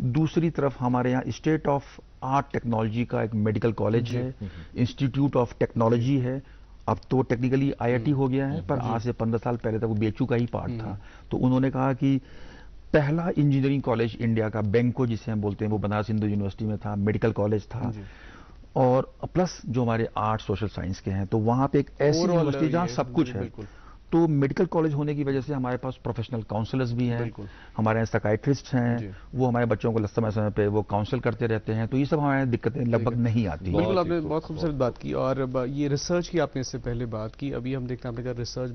दूसरी तरफ हमारे यहाँ स्टेट ऑफ आर्ट टेक्नोलॉजी का एक मेडिकल कॉलेज है, इंस्टीट्यूट ऑफ टेक्नोलॉजी है। अब तो टेक्निकली आईआईटी हो गया है, पर आज से 15 साल पहले तक वो बीएचयू का ही पार्ट था। तो उन्होंने कहा कि पहला इंजीनियरिंग कॉलेज इंडिया का, बैंको जिसे हम बोलते हैं, वो बनारस हिंदू यूनिवर्सिटी में था, मेडिकल कॉलेज था, और प्लस जो हमारे आर्ट सोशल साइंस के हैं। तो वहां पे एक ऐसी यूनिवर्सिटी जहां सब कुछ है। तो मेडिकल कॉलेज होने की वजह से हमारे पास प्रोफेशनल काउंसलर्स भी हैं, हमारे यहाँ साइकाइट्रिस्ट हैं, वो हमारे बच्चों को समय समय पे वो काउंसल करते रहते हैं। तो ये सब हमारे दिक्कतें लगभग नहीं आती। बिल्कुल, आपने बहुत खूबसूरत बात की। और ये रिसर्च की आपने इससे पहले बात की, अभी हम देखते हैं आपने कहा रिसर्च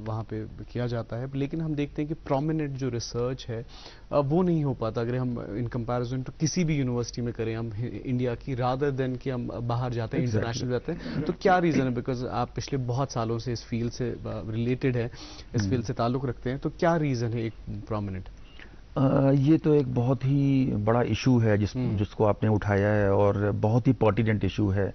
वहाँ पे किया जाता है, लेकिन हम देखते हैं कि प्रोमिनेंट जो रिसर्च है वो नहीं हो पाता अगर हम इन कंपैरिजन टू किसी भी यूनिवर्सिटी में करें हम इंडिया की, रादर देन कि हम बाहर जाते हैं, इंटरनेशनल जाते हैं। तो क्या रीज़न है? बिकॉज आप पिछले बहुत सालों से इस फील्ड से रिलेटेड है, इस फील्ड से ताल्लुक रखते हैं, तो क्या रीज़न है एक प्रोमिनेंट? ये तो एक बहुत ही बड़ा इशू है जिसको आपने उठाया है, और बहुत ही पर्टिनेंट इशू है।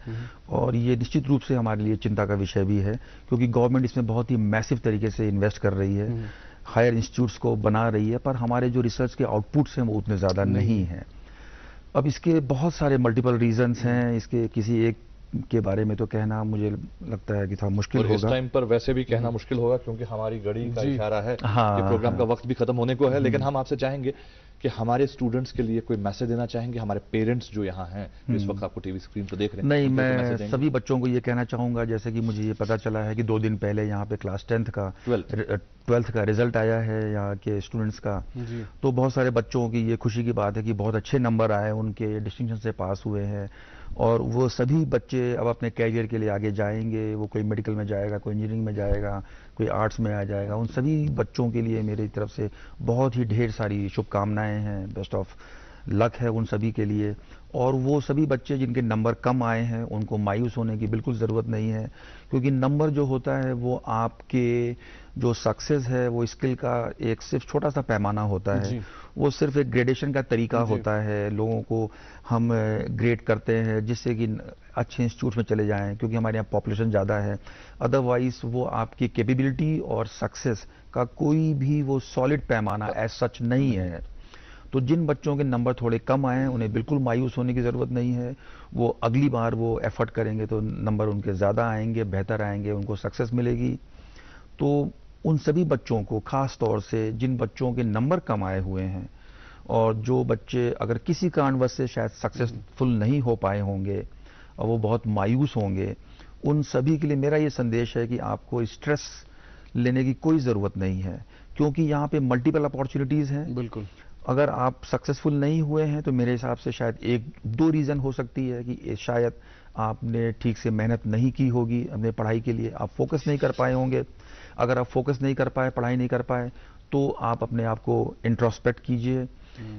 और ये निश्चित रूप से हमारे लिए चिंता का विषय भी है, क्योंकि गवर्नमेंट इसमें बहुत ही मैसिव तरीके से इन्वेस्ट कर रही है, हायर इंस्टीट्यूट्स को बना रही है, पर हमारे जो रिसर्च के आउटपुट्स हैं वो उतने ज़्यादा नहीं हैं। अब इसके बहुत सारे मल्टीपल रीजंस हैं, इसके किसी एक के बारे में तो कहना मुझे लगता है कि थोड़ा मुश्किल होगा। इस टाइम पर वैसे भी कहना मुश्किल होगा, क्योंकि हमारी घड़ी का इशारा है कि प्रोग्राम का वक्त भी खत्म होने को है। लेकिन हम आपसे चाहेंगे कि हमारे स्टूडेंट्स के लिए कोई मैसेज देना चाहेंगे, हमारे पेरेंट्स जो यहाँ हैं, इस वक्त आपको टीवी स्क्रीन पर देख रहे हैं। नहीं, मैं सभी बच्चों को ये कहना चाहूंगा, जैसे कि मुझे ये पता चला है कि 2 दिन पहले यहाँ पे क्लास 12th का रिजल्ट आया है यहाँ के स्टूडेंट्स का। तो बहुत सारे बच्चों की ये खुशी की बात है कि बहुत अच्छे नंबर आए, उनके डिस्टिंक्शन से पास हुए हैं, और वो सभी बच्चे अब अपने कैरियर के लिए आगे जाएंगे। वो कोई मेडिकल में जाएगा, कोई इंजीनियरिंग में जाएगा, कोई आर्ट्स में आ जाएगा। उन सभी बच्चों के लिए मेरी तरफ से बहुत ही ढेर सारी शुभकामनाएं हैं, बेस्ट ऑफ लक है उन सभी के लिए। और वो सभी बच्चे जिनके नंबर कम आए हैं उनको मायूस होने की बिल्कुल ज़रूरत नहीं है, क्योंकि नंबर जो होता है वो आपके जो सक्सेस है वो स्किल का एक सिर्फ छोटा सा पैमाना होता है। वो सिर्फ एक ग्रेडेशन का तरीका होता है। लोगों को हम ग्रेड करते हैं जिससे कि अच्छे इंस्टीट्यूट में चले जाएं, क्योंकि हमारे यहाँ पॉपुलेशन ज़्यादा है। अदरवाइज वो आपकी कैपेबिलिटी और सक्सेस का कोई भी वो सॉलिड पैमाना एज सच नहीं है। तो जिन बच्चों के नंबर थोड़े कम आए हैं उन्हें बिल्कुल मायूस होने की ज़रूरत नहीं है। वो अगली बार वो एफर्ट करेंगे तो नंबर उनके ज़्यादा आएंगे, बेहतर आएंगे, उनको सक्सेस मिलेगी। तो उन सभी बच्चों को, खास तौर से जिन बच्चों के नंबर कम आए हुए हैं और जो बच्चे अगर किसी कारणवश से शायद सक्सेसफुल नहीं हो पाए होंगे और वो बहुत मायूस होंगे, उन सभी के लिए मेरा ये संदेश है कि आपको स्ट्रेस लेने की कोई ज़रूरत नहीं है, क्योंकि यहाँ पे मल्टीपल अपॉर्चुनिटीज़ हैं। बिल्कुल। अगर आप सक्सेसफुल नहीं हुए हैं तो मेरे हिसाब से शायद एक दो रीज़न हो सकती है कि शायद आपने ठीक से मेहनत नहीं की होगी अपने पढ़ाई के लिए, आप फोकस नहीं कर पाए होंगे। अगर आप फोकस नहीं कर पाए, पढ़ाई नहीं कर पाए, तो आप अपने आप को इंट्रोस्पेक्ट कीजिए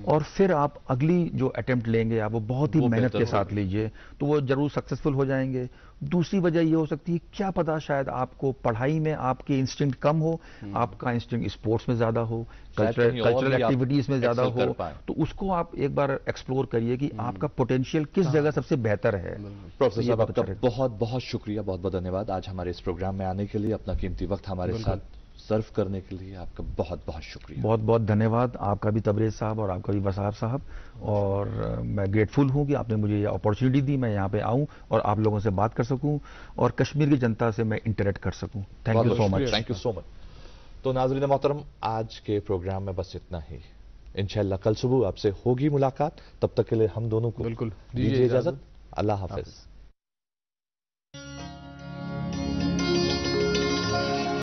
और फिर आप अगली जो अटेम्प्ट लेंगे आप वो बहुत ही मेहनत के साथ लीजिए, तो वो जरूर सक्सेसफुल हो जाएंगे। दूसरी वजह ये हो सकती है, क्या पता शायद आपको पढ़ाई में आपके इंस्टिंक्ट कम हो, आपका इंस्टिंक्ट स्पोर्ट्स में ज्यादा हो, कल्चरल एक्टिविटीज में ज्यादा हो, तो उसको आप एक बार एक्सप्लोर करिए कि आपका पोटेंशियल किस जगह सबसे बेहतर है। प्रोफेसर साहब, आपका बहुत बहुत शुक्रिया, बहुत बहुत धन्यवाद आज हमारे इस प्रोग्राम में आने के लिए, अपना कीमती वक्त हमारे साथ सर्व करने के लिए आपका बहुत बहुत शुक्रिया। बहुत बहुत धन्यवाद आपका भी तबरेज साहब और आपका भी वसार साहब, और मैं ग्रेटफुल हूं कि आपने मुझे ये अपॉर्चुनिटी दी, मैं यहाँ पे आऊं और आप लोगों से बात कर सकूं और कश्मीर की जनता से मैं इंटरेक्ट कर सकूं। Thank you so much. Thank you so much. तो नाज़रीन मोहतरम, आज के प्रोग्राम में बस इतना ही। इंशाल्लाह कल सुबह आपसे होगी मुलाकात, तब तक के लिए हम दोनों को बिल्कुल दीजिए इजाजत। अल्लाह हाफिज।